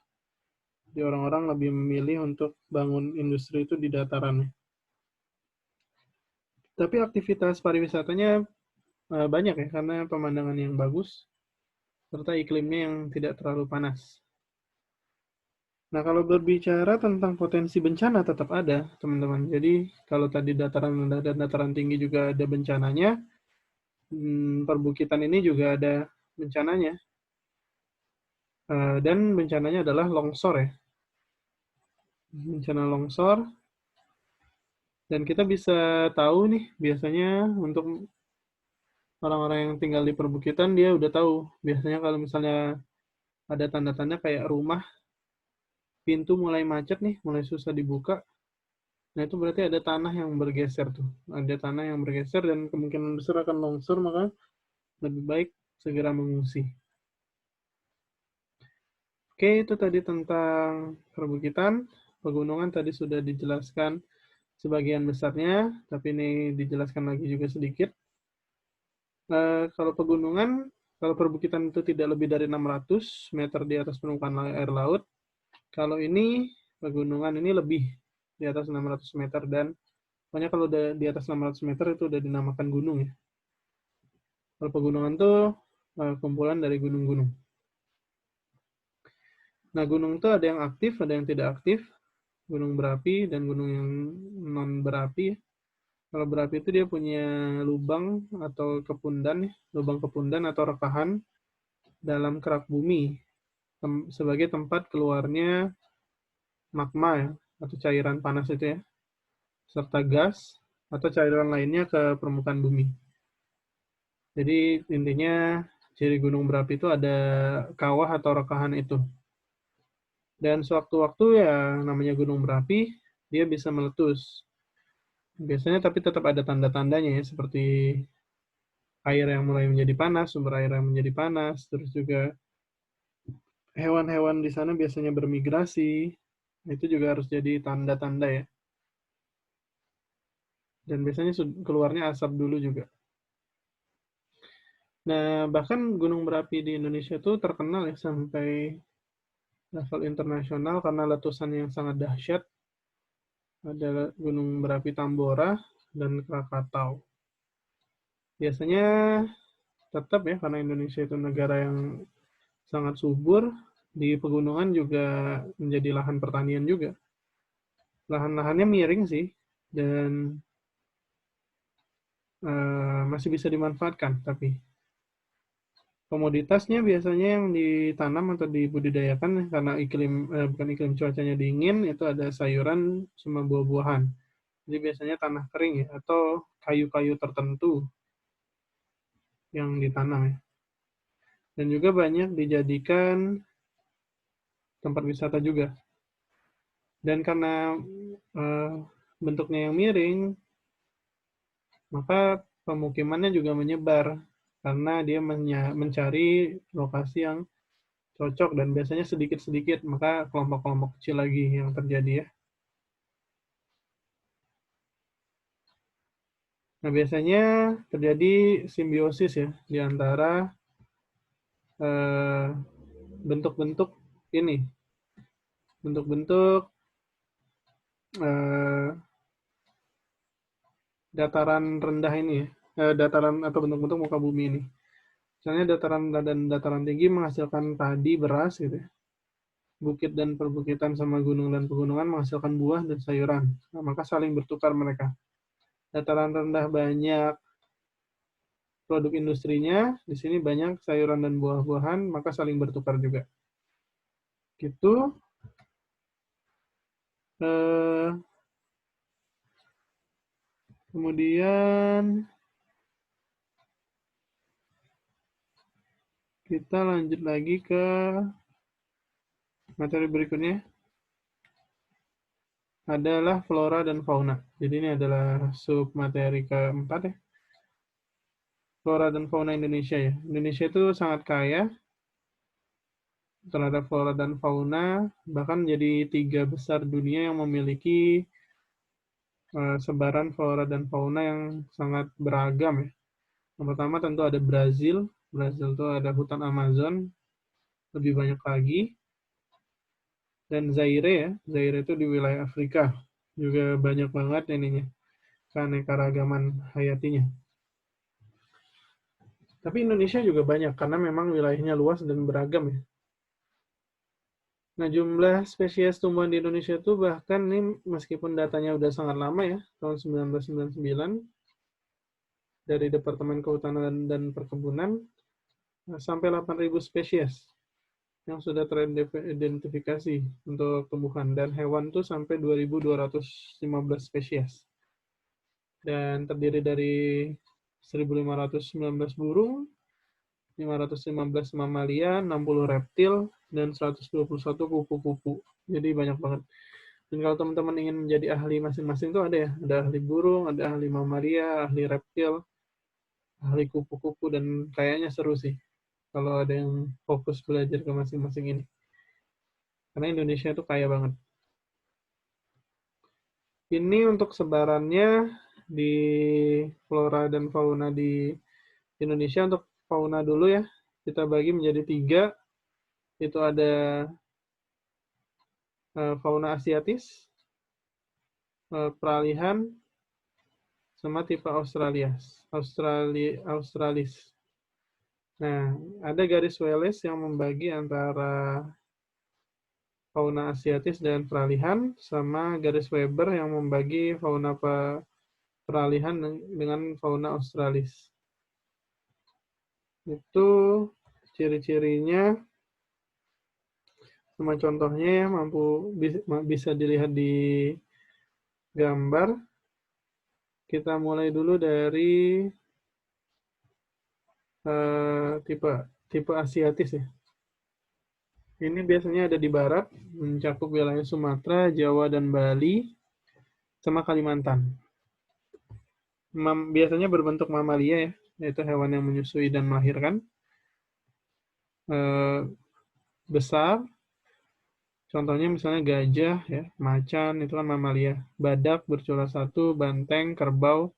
Jadi orang-orang lebih memilih untuk bangun industri itu di datarannya. Tapi aktivitas pariwisatanya banyak ya, karena pemandangan yang bagus, serta iklimnya yang tidak terlalu panas. Nah, kalau berbicara tentang potensi bencana tetap ada, teman-teman. Jadi, kalau tadi dataran rendah dan dataran tinggi juga ada bencananya, perbukitan ini juga ada bencananya. Dan bencananya adalah longsor ya. Bencana longsor. Dan kita bisa tahu nih, biasanya untuk orang-orang yang tinggal di perbukitan, dia udah tahu. Biasanya kalau misalnya ada tanda-tanda kayak rumah, pintu mulai macet nih, mulai susah dibuka. Nah, itu berarti ada tanah yang bergeser tuh. Ada tanah yang bergeser dan kemungkinan besar akan longsor, maka lebih baik segera mengungsi. Oke, itu tadi tentang perbukitan. Pegunungan tadi sudah dijelaskan sebagian besarnya, tapi ini dijelaskan lagi juga sedikit. Kalau pegunungan, kalau perbukitan itu tidak lebih dari 600 meter di atas permukaan air laut. Kalau ini, pegunungan ini lebih di atas 600 meter, dan pokoknya kalau udah di atas 600 meter itu udah dinamakan gunung ya. Kalau pegunungan itu kumpulan dari gunung-gunung. Nah, gunung itu ada yang aktif, ada yang tidak aktif. Gunung berapi dan gunung yang non berapi. Kalau berapi itu dia punya lubang atau kepundan, lubang kepundan atau rekahan dalam kerak bumi sebagai tempat keluarnya magma ya, atau cairan panas itu ya, serta gas atau cairan lainnya ke permukaan bumi. Jadi intinya ciri gunung berapi itu ada kawah atau rekahan itu. Dan sewaktu-waktu ya namanya gunung berapi, dia bisa meletus. Biasanya tapi tetap ada tanda-tandanya ya, seperti air yang mulai menjadi panas, sumber air yang menjadi panas, terus juga hewan-hewan di sana biasanya bermigrasi. Itu juga harus jadi tanda-tanda ya. Dan biasanya keluarnya asap dulu juga. Nah, bahkan gunung berapi di Indonesia itu terkenal ya sampai level internasional karena letusan yang sangat dahsyat. ada gunung berapi Tambora dan Krakatau. Biasanya tetap ya, karena Indonesia itu negara yang sangat subur, di pegunungan juga menjadi lahan pertanian juga. Lahan-lahannya miring sih, dan masih bisa dimanfaatkan, tapi komoditasnya biasanya yang ditanam atau dibudidayakan karena bukan iklim cuacanya dingin, itu ada sayuran sama buah-buahan. Jadi biasanya tanah kering ya, atau kayu-kayu tertentu yang ditanam ya. Dan juga banyak dijadikan tempat wisata juga. Dan karena bentuknya yang miring, maka pemukimannya juga menyebar karena dia mencari lokasi yang cocok dan biasanya sedikit-sedikit, maka kelompok-kelompok kecil lagi yang terjadi ya. Nah, biasanya terjadi simbiosis ya di antara bentuk-bentuk ini, bentuk-bentuk dataran rendah ini ya, dataran atau bentuk-bentuk muka bumi ini. Misalnya dataran rendah dan dataran tinggi menghasilkan padi, beras gitu ya. Bukit dan perbukitan sama gunung dan pegunungan menghasilkan buah dan sayuran. Nah, maka saling bertukar mereka. Dataran rendah banyak produk industrinya, di sini banyak sayuran dan buah-buahan, maka saling bertukar juga. Gitu. Kemudian kita lanjut lagi ke materi berikutnya. Adalah flora dan fauna. Jadi ini adalah sub materi keempat ya. Flora dan fauna Indonesia ya. Indonesia itu sangat kaya terhadap flora dan fauna, bahkan jadi 3 besar dunia yang memiliki sebaran flora dan fauna yang sangat beragam ya. Yang pertama tentu ada Brazil. Brazil itu ada hutan Amazon, lebih banyak lagi. Dan Zaire ya, Zaire itu di wilayah Afrika. Juga banyak banget ininya, keanekaragaman hayatinya. Tapi Indonesia juga banyak, karena memang wilayahnya luas dan beragam ya. Nah, jumlah spesies tumbuhan di Indonesia itu bahkan ini meskipun datanya udah sangat lama ya, tahun 1999, dari Departemen Kehutanan dan Perkebunan, sampai 8.000 spesies yang sudah teridentifikasi untuk tumbuhan, dan hewan tuh sampai 2.215 spesies. Dan terdiri dari 1.519 burung, 515 mamalia, 60 reptil, dan 121 kupu-kupu. Jadi banyak banget. Dan kalau teman-teman ingin menjadi ahli masing-masing tuh ada ya, ada ahli burung, ada ahli mamalia, ahli reptil, ahli kupu-kupu, dan kayaknya seru sih kalau ada yang fokus belajar ke masing-masing ini. Karena Indonesia itu kaya banget. Ini untuk sebarannya di flora dan fauna di Indonesia. Untuk fauna dulu ya, kita bagi menjadi 3. Itu ada fauna asiatis, peralihan, sama tipe australis. Nah, ada garis Wallace yang membagi antara fauna asiatis dan peralihan, sama garis Weber yang membagi fauna peralihan dengan fauna australis. Itu ciri-cirinya sama contohnya ya, bisa dilihat di gambar. Kita mulai dulu dari tipe asiatis ya. Ini biasanya ada di barat, mencakup wilayah Sumatera, Jawa, dan Bali, sama Kalimantan. Biasanya berbentuk mamalia ya, yaitu hewan yang menyusui dan melahirkan. Besar, contohnya misalnya gajah, ya, macan, itu kan mamalia. Badak, bercula satu, banteng, kerbau,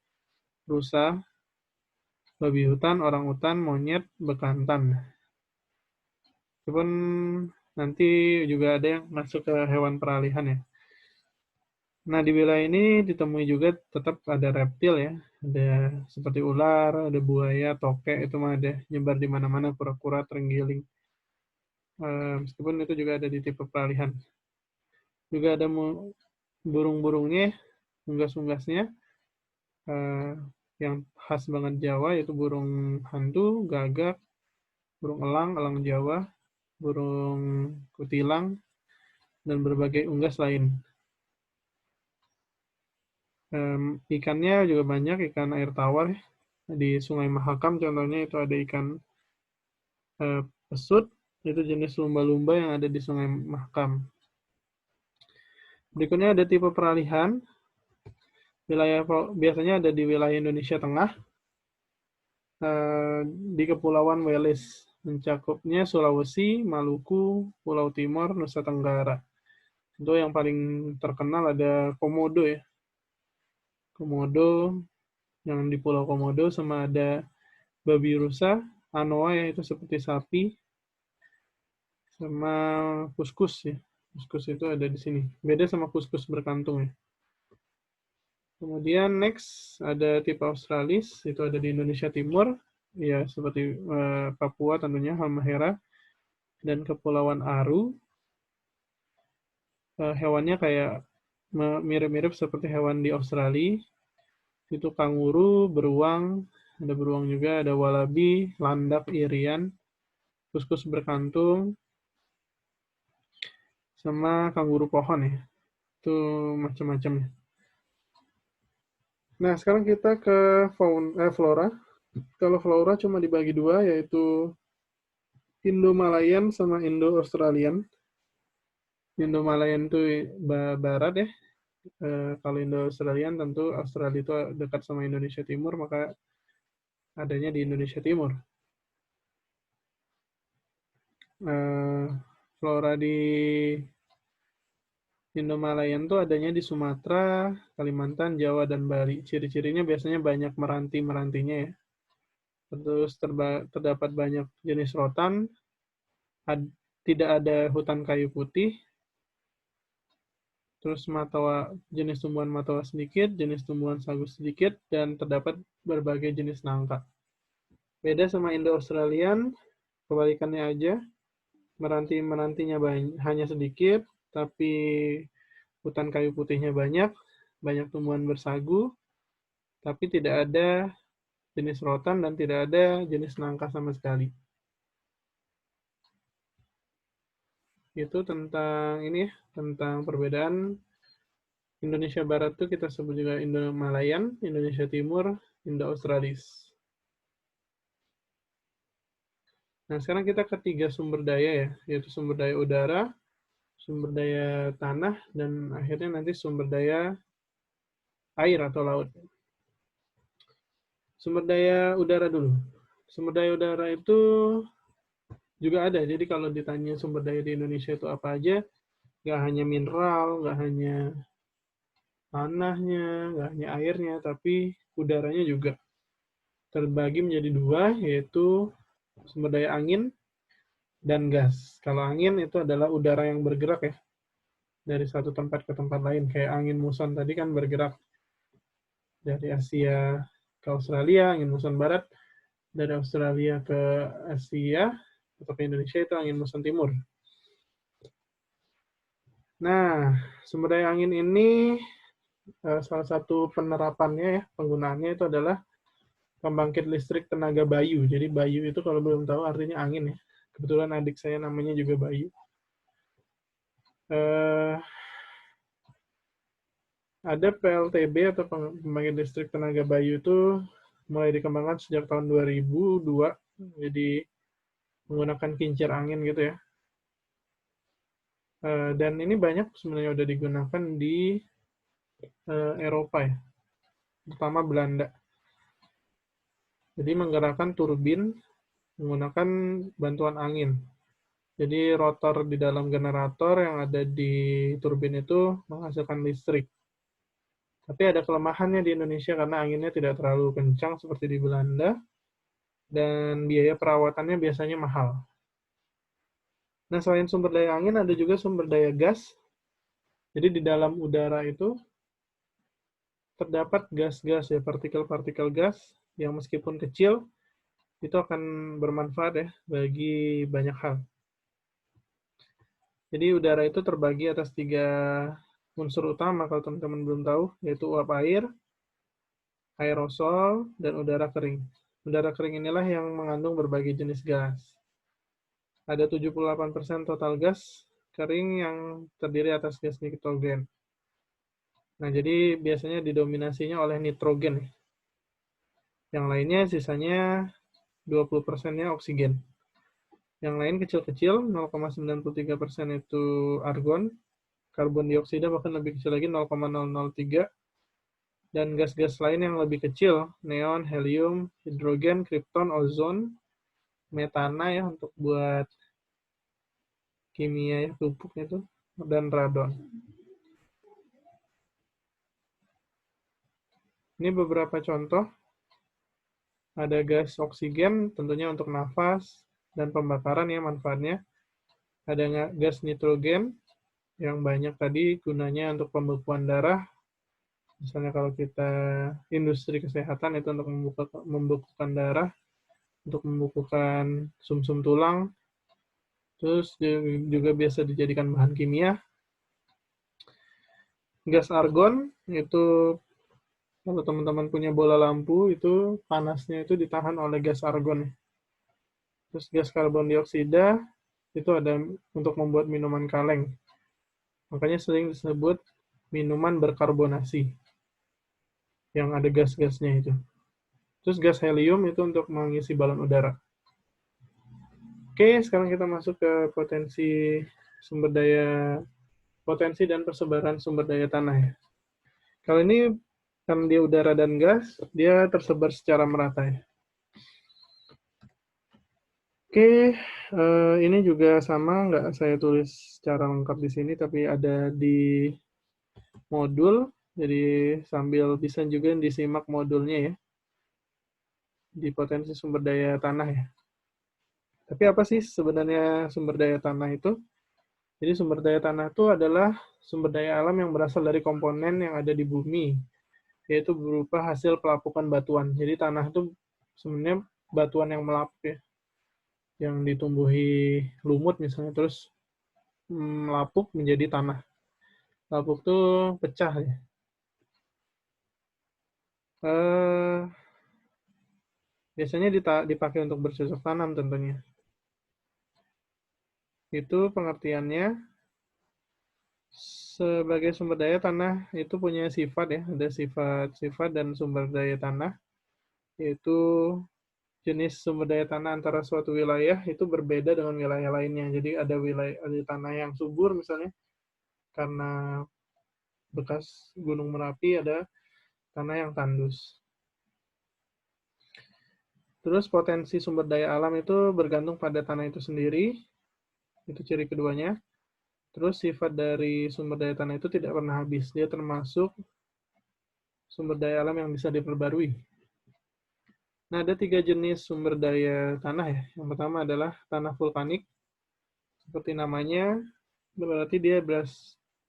rusa, babi hutan, orang hutan, monyet, bekantan. Meskipun nanti juga ada yang masuk ke hewan peralihan ya. Nah, di wilayah ini ditemui juga tetap ada reptil ya. Ada seperti ular, ada buaya, tokek, itu mah ada nyebar di mana-mana, kura-kura, terenggiling. Meskipun itu juga ada di tipe peralihan. Juga ada burung-burungnya, unggas-unggasnya, yang khas banget Jawa, yaitu burung hantu, gagak, burung elang, elang Jawa, burung kutilang, dan berbagai unggas lain. Ikannya juga banyak, ikan air tawar ya. Di Sungai Mahakam contohnya itu ada ikan pesut, itu jenis lumba-lumba yang ada di Sungai Mahakam. Berikutnya ada tipe peralihan. Wilayah biasanya ada di wilayah Indonesia Tengah, di Kepulauan Welis, mencakupnya Sulawesi, Maluku, Pulau Timur, Nusa Tenggara. Itu yang paling terkenal ada Komodo ya. Komodo yang di Pulau Komodo, sama ada babi rusa, anoa ya, itu seperti sapi, sama kuskus ya. Kuskus itu ada di sini. Beda sama kuskus berkantung ya. Kemudian next ada tipe australis, itu ada di Indonesia Timur, ya seperti Papua tentunya, Halmahera, dan Kepulauan Aru. Hewannya kayak mirip-mirip seperti hewan di Australia. Itu kanguru, beruang, ada beruang juga, ada walabi, landak, irian, kuskus berkantung, sama kanguru pohon ya. Itu macam-macamnya. Nah, sekarang kita ke flora. Kalau flora cuma dibagi dua, yaitu Indo-Malayan sama Indo-Australian. Indo-Malayan itu barat ya. Kalau Indo-Australian tentu Australia itu dekat sama Indonesia Timur, maka adanya di Indonesia Timur. Flora di Indo-Malayan itu adanya di Sumatera, Kalimantan, Jawa, dan Bali. Ciri-cirinya biasanya banyak meranti-merantinya ya. Terus terdapat banyak jenis rotan, tidak ada hutan kayu putih, terus jenis tumbuhan matawa sedikit, jenis tumbuhan sagu sedikit, dan terdapat berbagai jenis nangka. Beda sama Indo-Australian, kebalikannya aja, meranti-merantinya hanya sedikit, tapi hutan kayu putihnya banyak tumbuhan bersagu, tapi tidak ada jenis rotan dan tidak ada jenis nangka sama sekali. Itu tentang ini ya, tentang perbedaan Indonesia Barat itu kita sebut juga Indo-Malayan, Indonesia Timur, Indo-Australis. Nah, sekarang kita ke 3 sumber daya ya, yaitu sumber daya udara, sumber daya tanah, dan akhirnya nanti sumber daya air atau laut. Sumber daya udara dulu. Sumber daya udara itu juga ada. Jadi kalau ditanya sumber daya di Indonesia itu apa aja, nggak hanya mineral, nggak hanya tanahnya, nggak hanya airnya, tapi udaranya juga. Terbagi menjadi dua, yaitu sumber daya angin dan gas. Kalau angin itu adalah udara yang bergerak ya, dari satu tempat ke tempat lain. Kayak angin muson tadi kan bergerak dari Asia ke Australia, angin muson barat dari Australia ke Asia, atau ke Indonesia itu angin muson timur. Nah, sumber daya angin ini salah satu penerapannya ya, penggunaannya itu adalah pembangkit listrik tenaga Bayu. Jadi Bayu itu kalau belum tahu artinya angin ya. Kebetulan adik saya namanya juga Bayu. Ada PLTB atau pembangkit listrik tenaga Bayu itu mulai dikembangkan sejak tahun 2002. Jadi menggunakan kincir angin gitu ya. Dan ini banyak sebenarnya udah digunakan di Eropa ya, terutama Belanda. Jadi menggerakkan turbin menggunakan bantuan angin. Jadi rotor di dalam generator yang ada di turbin itu menghasilkan listrik. Tapi ada kelemahannya di Indonesia karena anginnya tidak terlalu kencang seperti di Belanda, dan biaya perawatannya biasanya mahal. Nah, selain sumber daya angin, ada juga sumber daya gas. Jadi di dalam udara itu terdapat gas-gas ya, partikel-partikel gas yang meskipun kecil itu akan bermanfaat ya bagi banyak hal. Jadi udara itu terbagi atas 3 unsur utama kalau teman-teman belum tahu, yaitu uap air, aerosol, dan udara kering. Udara kering inilah yang mengandung berbagai jenis gas. Ada 78% total gas kering yang terdiri atas gas nitrogen. Nah, jadi biasanya didominasinya oleh nitrogen. Yang lainnya sisanya 20%-nya oksigen. Yang lain kecil-kecil, 0,93% itu argon, karbon dioksida bahkan lebih kecil lagi 0,003, dan gas-gas lain yang lebih kecil, neon, helium, hidrogen, kripton, ozon, metana ya untuk buat kimia ya, pupuk itu, dan radon. Ini beberapa contoh. Ada gas oksigen tentunya untuk nafas dan pembakaran ya manfaatnya. Ada gas nitrogen yang banyak tadi gunanya untuk pembekuan darah. Misalnya kalau kita industri kesehatan itu untuk membekukan darah, untuk membekukan sumsum tulang. Terus juga biasa dijadikan bahan kimia. Gas argon itu kalau teman-teman punya bola lampu itu panasnya itu ditahan oleh gas argon. Terus gas karbon dioksida itu ada untuk membuat minuman kaleng. Makanya sering disebut minuman berkarbonasi yang ada gas-gasnya itu. Terus gas helium itu untuk mengisi balon udara. Oke, sekarang kita masuk ke potensi dan persebaran sumber daya tanah ya. Kalau ini karena dia udara dan gas, dia tersebar secara merata ya. Oke, ini juga sama, nggak saya tulis secara lengkap di sini, tapi ada di modul, jadi sambil bisa juga disimak modulnya ya, di potensi sumber daya tanah ya. Tapi apa sih sebenarnya sumber daya tanah itu? Jadi sumber daya tanah itu adalah sumber daya alam yang berasal dari komponen yang ada di bumi, yaitu berupa hasil pelapukan batuan. Jadi tanah itu sebenarnya batuan yang melapuk ya, yang ditumbuhi lumut misalnya, terus melapuk menjadi tanah. Lapuk tuh pecah ya. Biasanya dipakai untuk bercocok tanam tentunya. Itu pengertiannya. Sebagai sumber daya tanah itu punya sifat ya, ada sifat-sifat dan sumber daya tanah, yaitu jenis sumber daya tanah antara suatu wilayah itu berbeda dengan wilayah lainnya. Jadi ada tanah yang subur misalnya karena bekas Gunung Merapi, ada tanah yang tandus. Terus potensi sumber daya alam itu bergantung pada tanah itu sendiri, itu ciri keduanya. Terus sifat dari sumber daya tanah itu tidak pernah habis, dia termasuk sumber daya alam yang bisa diperbarui. Nah, ada 3 jenis sumber daya tanah ya. Yang pertama adalah tanah vulkanik. Seperti namanya, berarti dia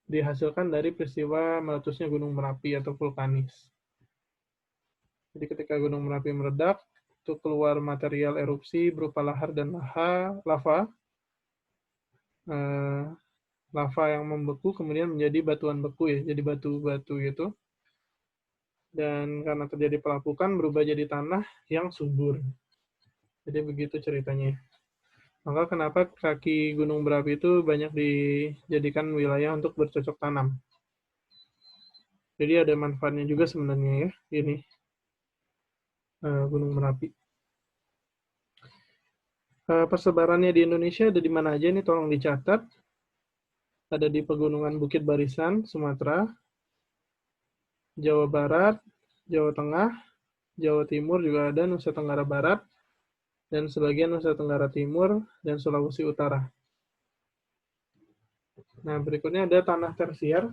dihasilkan dari peristiwa meletusnya Gunung Merapi atau vulkanis. Jadi ketika Gunung Merapi meledak, itu keluar material erupsi berupa lahar dan lava. Lava yang membeku kemudian menjadi batuan beku ya, jadi batu-batu gitu. Dan karena terjadi pelapukan berubah jadi tanah yang subur. Jadi begitu ceritanya. Maka kenapa kaki gunung berapi itu banyak dijadikan wilayah untuk bercocok tanam. Jadi ada manfaatnya juga sebenarnya ya, ini Gunung Merapi. Persebarannya di Indonesia ada di mana aja nih, tolong dicatat. Ada di pegunungan Bukit Barisan, Sumatera, Jawa Barat, Jawa Tengah, Jawa Timur juga ada, Nusa Tenggara Barat, dan sebagian Nusa Tenggara Timur, dan Sulawesi Utara. Nah, berikutnya ada tanah tersier.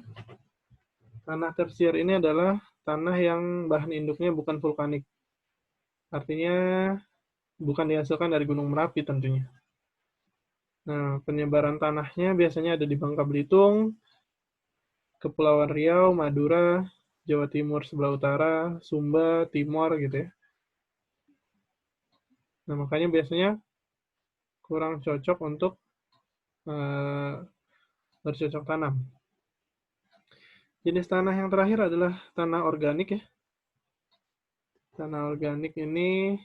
Tanah tersier ini adalah tanah yang bahan induknya bukan vulkanik. Artinya bukan dihasilkan dari Gunung Merapi tentunya. Nah, penyebaran tanahnya biasanya ada di Bangka Belitung, Kepulauan Riau, Madura, Jawa Timur sebelah utara, Sumba, Timor gitu ya. Nah, makanya biasanya kurang cocok untuk bercocok tanam. Jenis tanah yang terakhir adalah tanah organik ya. Tanah organik ini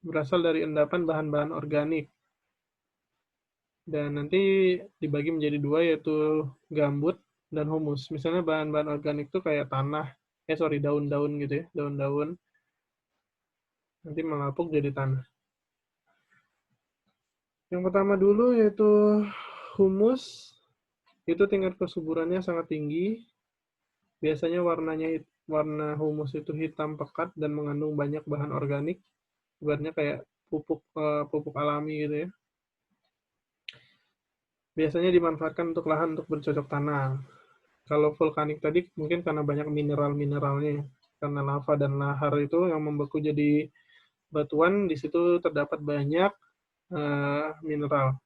berasal dari endapan bahan-bahan organik. Dan nanti dibagi menjadi dua, yaitu gambut dan humus. Misalnya bahan-bahan organik itu kayak daun-daun gitu ya, daun-daun nanti mengapuk jadi tanah. Yang pertama dulu yaitu humus, itu tingkat kesuburannya sangat tinggi. Biasanya warna humus itu hitam pekat dan mengandung banyak bahan organik, ibaratnya kayak pupuk alami gitu ya. Biasanya dimanfaatkan untuk lahan untuk bercocok tanam. Kalau vulkanik tadi mungkin karena banyak mineral-mineralnya, karena lava dan lahar itu yang membeku jadi batuan, di situ terdapat banyak mineral.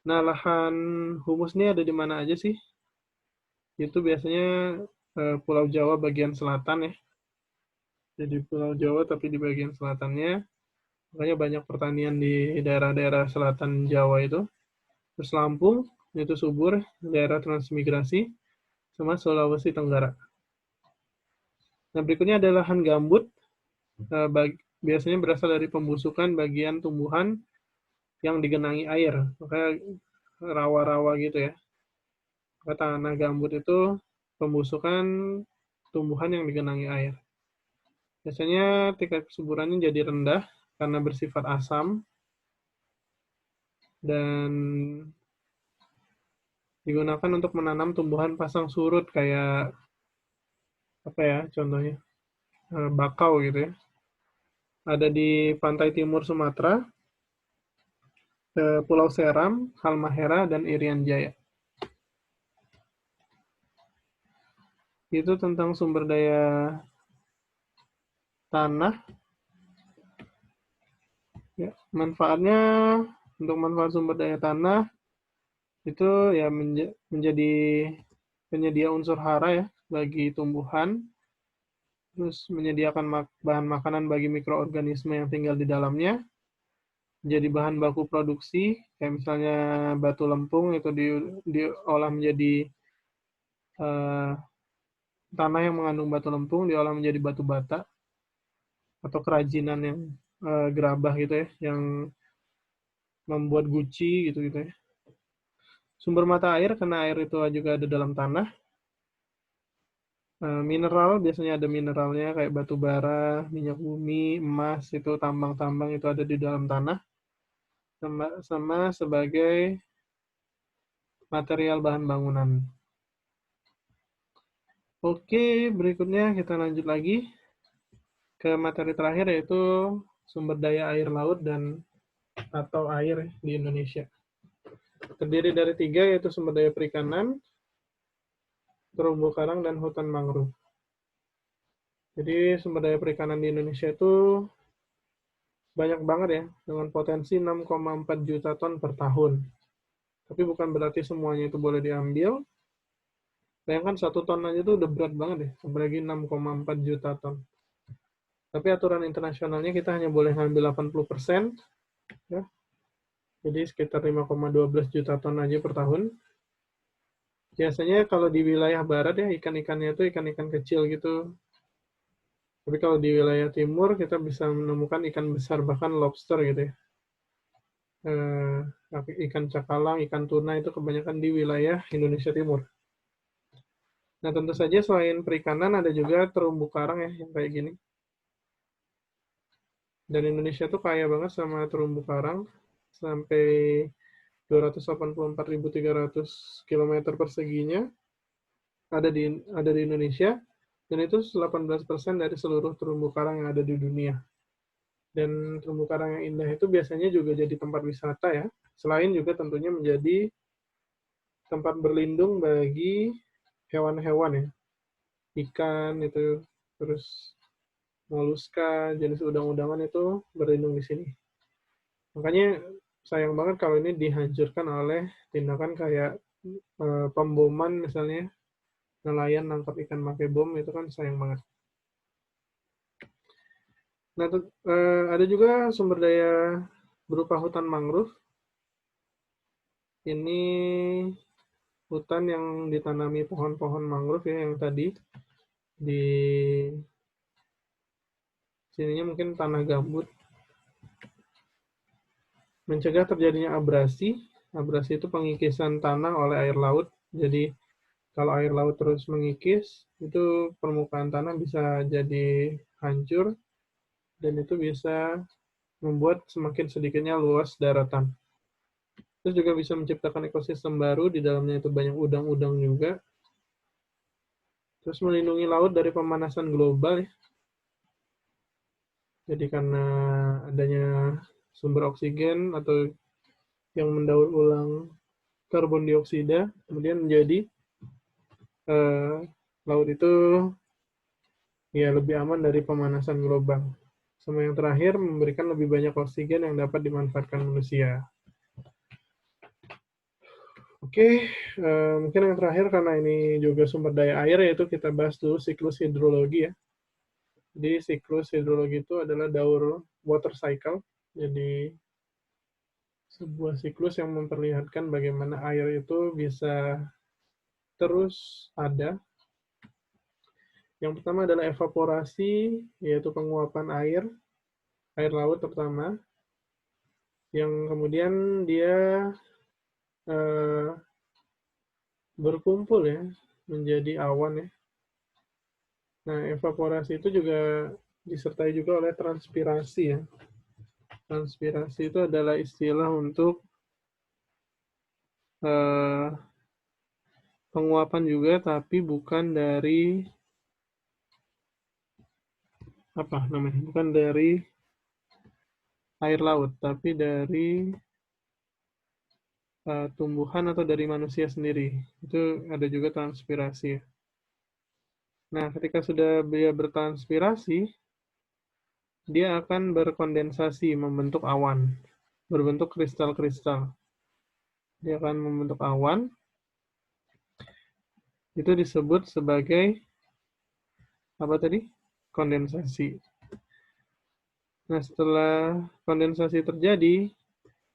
Nah, lahan humus ini ada di mana aja sih? Itu biasanya Pulau Jawa bagian selatan ya. Jadi Pulau Jawa tapi di bagian selatannya, makanya banyak pertanian di daerah-daerah selatan Jawa itu. Terus Lampung, itu subur, daerah transmigrasi, sama Sulawesi Tenggara. Nah, berikutnya adalah lahan gambut, biasanya berasal dari pembusukan bagian tumbuhan yang digenangi air, makanya rawa-rawa gitu ya. Tanah gambut itu pembusukan tumbuhan yang digenangi air. Biasanya tingkat kesuburannya jadi rendah karena bersifat asam dan digunakan untuk menanam tumbuhan pasang surut kayak apa ya contohnya, bakau gitu ya. Ada di pantai timur Sumatera, Pulau Seram, Halmahera, dan Irian Jaya. Itu tentang sumber daya tanah. Ya, manfaatnya untuk manfaat sumber daya tanah itu ya menjadi penyedia unsur hara ya bagi tumbuhan, terus menyediakan bahan makanan bagi mikroorganisme yang tinggal di dalamnya, menjadi bahan baku produksi, kayak misalnya batu lempung itu diolah menjadi tanah yang mengandung batu lempung diolah menjadi batu bata, atau kerajinan yang gerabah gitu ya, yang membuat guci gitu gitu ya. Sumber mata air, karena air itu juga ada dalam tanah. Mineral, biasanya ada mineralnya kayak batu bara, minyak bumi, emas, itu tambang-tambang itu ada di dalam tanah. Sama sebagai material bahan bangunan. Oke, berikutnya kita lanjut lagi ke materi terakhir, yaitu sumber daya air laut dan atau air di Indonesia. Terdiri dari 3, yaitu sumber daya perikanan, terumbu karang, dan hutan mangrove. Jadi sumber daya perikanan di Indonesia itu banyak banget ya, dengan potensi 6,4 juta ton per tahun. Tapi bukan berarti semuanya itu boleh diambil. Bayangkan 1 ton aja itu udah berat banget ya, apalagi 6,4 juta ton. Tapi aturan internasionalnya kita hanya boleh ngambil 80%, ya. Jadi sekitar 5,12 juta ton aja per tahun. Biasanya kalau di wilayah barat ya, ikan-ikannya itu ikan-ikan kecil gitu. Tapi kalau di wilayah timur kita bisa menemukan ikan besar, bahkan lobster gitu ya. Ikan cakalang, ikan tuna itu kebanyakan di wilayah Indonesia Timur. Nah, tentu saja selain perikanan ada juga terumbu karang ya, yang kayak gini. Dan Indonesia tuh kaya banget sama terumbu karang, sampai 284.300 km perseginya ada di Indonesia, dan itu 18% dari seluruh terumbu karang yang ada di dunia. Dan terumbu karang yang indah itu biasanya juga jadi tempat wisata ya, selain juga tentunya menjadi tempat berlindung bagi hewan-hewan ya, ikan itu, terus moluska, jenis udang-udangan itu berlindung di sini. Makanya sayang banget kalau ini dihancurkan oleh tindakan kayak pemboman misalnya, nelayan nangkap ikan pakai bom, itu kan sayang banget. Nah, ada juga sumber daya berupa hutan mangrove. Ini hutan yang ditanami pohon-pohon mangrove ya, yang tadi di sininya mungkin tanah gambut. Mencegah terjadinya abrasi. Abrasi itu pengikisan tanah oleh air laut. Jadi kalau air laut terus mengikis, itu permukaan tanah bisa jadi hancur dan itu bisa membuat semakin sedikitnya luas daratan. Terus juga bisa menciptakan ekosistem baru, di dalamnya itu banyak udang-udang juga. Terus melindungi laut dari pemanasan global ya. Jadi karena adanya sumber oksigen atau yang mendaur ulang karbon dioksida, kemudian menjadi laut itu ya lebih aman dari pemanasan global. Sama yang terakhir, memberikan lebih banyak oksigen yang dapat dimanfaatkan manusia. Oke, mungkin yang terakhir karena ini juga sumber daya air, yaitu kita bahas dulu siklus hidrologi ya. Jadi siklus hidrologi itu adalah daur water cycle. Jadi sebuah siklus yang memperlihatkan bagaimana air itu bisa terus ada. Yang pertama adalah evaporasi, yaitu penguapan air laut terutama, yang kemudian dia berkumpul ya menjadi awan ya. Nah, evaporasi itu juga disertai juga oleh transpirasi ya. Transpirasi itu adalah istilah untuk penguapan juga, tapi bukan dari apa namanya? Bukan dari air laut, tapi dari tumbuhan atau dari manusia sendiri. Itu ada juga transpirasi. Nah, ketika sudah dia bertranspirasi, dia akan berkondensasi, membentuk awan, berbentuk kristal-kristal. Dia akan membentuk awan. Itu disebut sebagai apa tadi? Kondensasi. Nah, setelah kondensasi terjadi,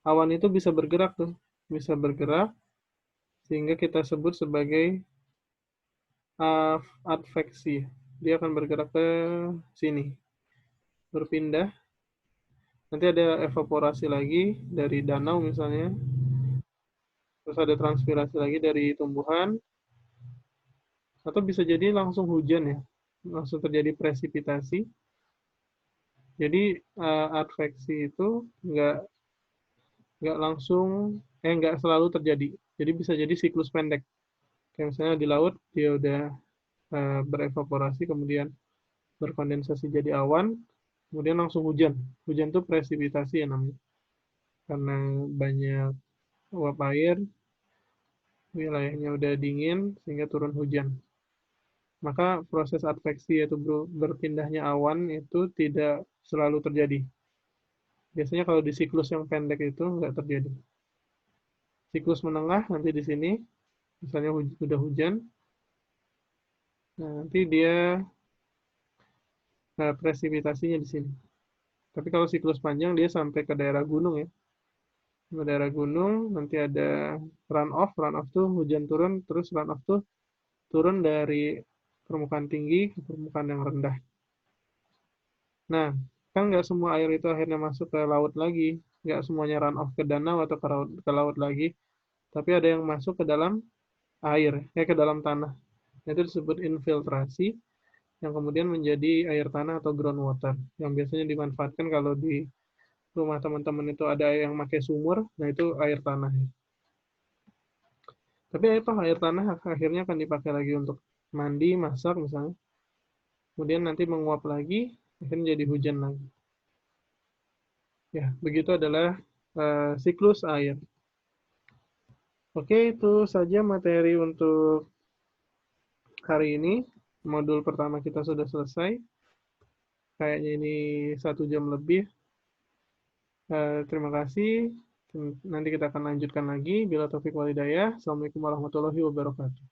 awan itu bisa bergerak tuh, bisa bergerak sehingga kita sebut sebagai adveksi. Dia akan bergerak ke sini, berpindah. Nanti ada evaporasi lagi dari danau misalnya, terus ada transpirasi lagi dari tumbuhan, atau bisa jadi langsung hujan ya, langsung terjadi presipitasi. Jadi adveksi itu nggak langsung, nggak selalu terjadi. Jadi bisa jadi siklus pendek. Kayak misalnya di laut dia udah berevaporasi, kemudian berkondensasi jadi awan, kemudian langsung hujan. Hujan itu presipitasi ya namanya. Karena banyak uap air, wilayahnya udah dingin, sehingga turun hujan. Maka proses adveksi yaitu berpindahnya awan itu tidak selalu terjadi. Biasanya kalau di siklus yang pendek itu nggak terjadi. Siklus menengah nanti di sini, misalnya udah hujan, nah nanti dia presipitasinya di sini. Tapi kalau siklus panjang dia sampai ke daerah gunung ya. Ke daerah gunung nanti ada runoff tuh hujan turun, terus runoff tuh turun dari permukaan tinggi ke permukaan yang rendah. Nah, kan nggak semua air itu akhirnya masuk ke laut lagi, nggak semuanya runoff ke danau atau ke laut lagi, tapi ada yang masuk ke dalam air, ke dalam tanah. Itu disebut infiltrasi, yang kemudian menjadi air tanah atau groundwater, yang biasanya dimanfaatkan kalau di rumah teman-teman itu ada yang pakai sumur, nah itu air tanah. Tapi air tanah akhirnya akan dipakai lagi untuk mandi, masak misalnya. Kemudian nanti menguap lagi, akhirnya jadi hujan lagi. Ya, begitu adalah siklus air. Oke, itu saja materi untuk hari ini. Modul pertama kita sudah selesai. Kayaknya ini 1 jam lebih. Terima kasih. Nanti kita akan lanjutkan lagi. Bila taufik walhidayah. Assalamualaikum warahmatullahi wabarakatuh.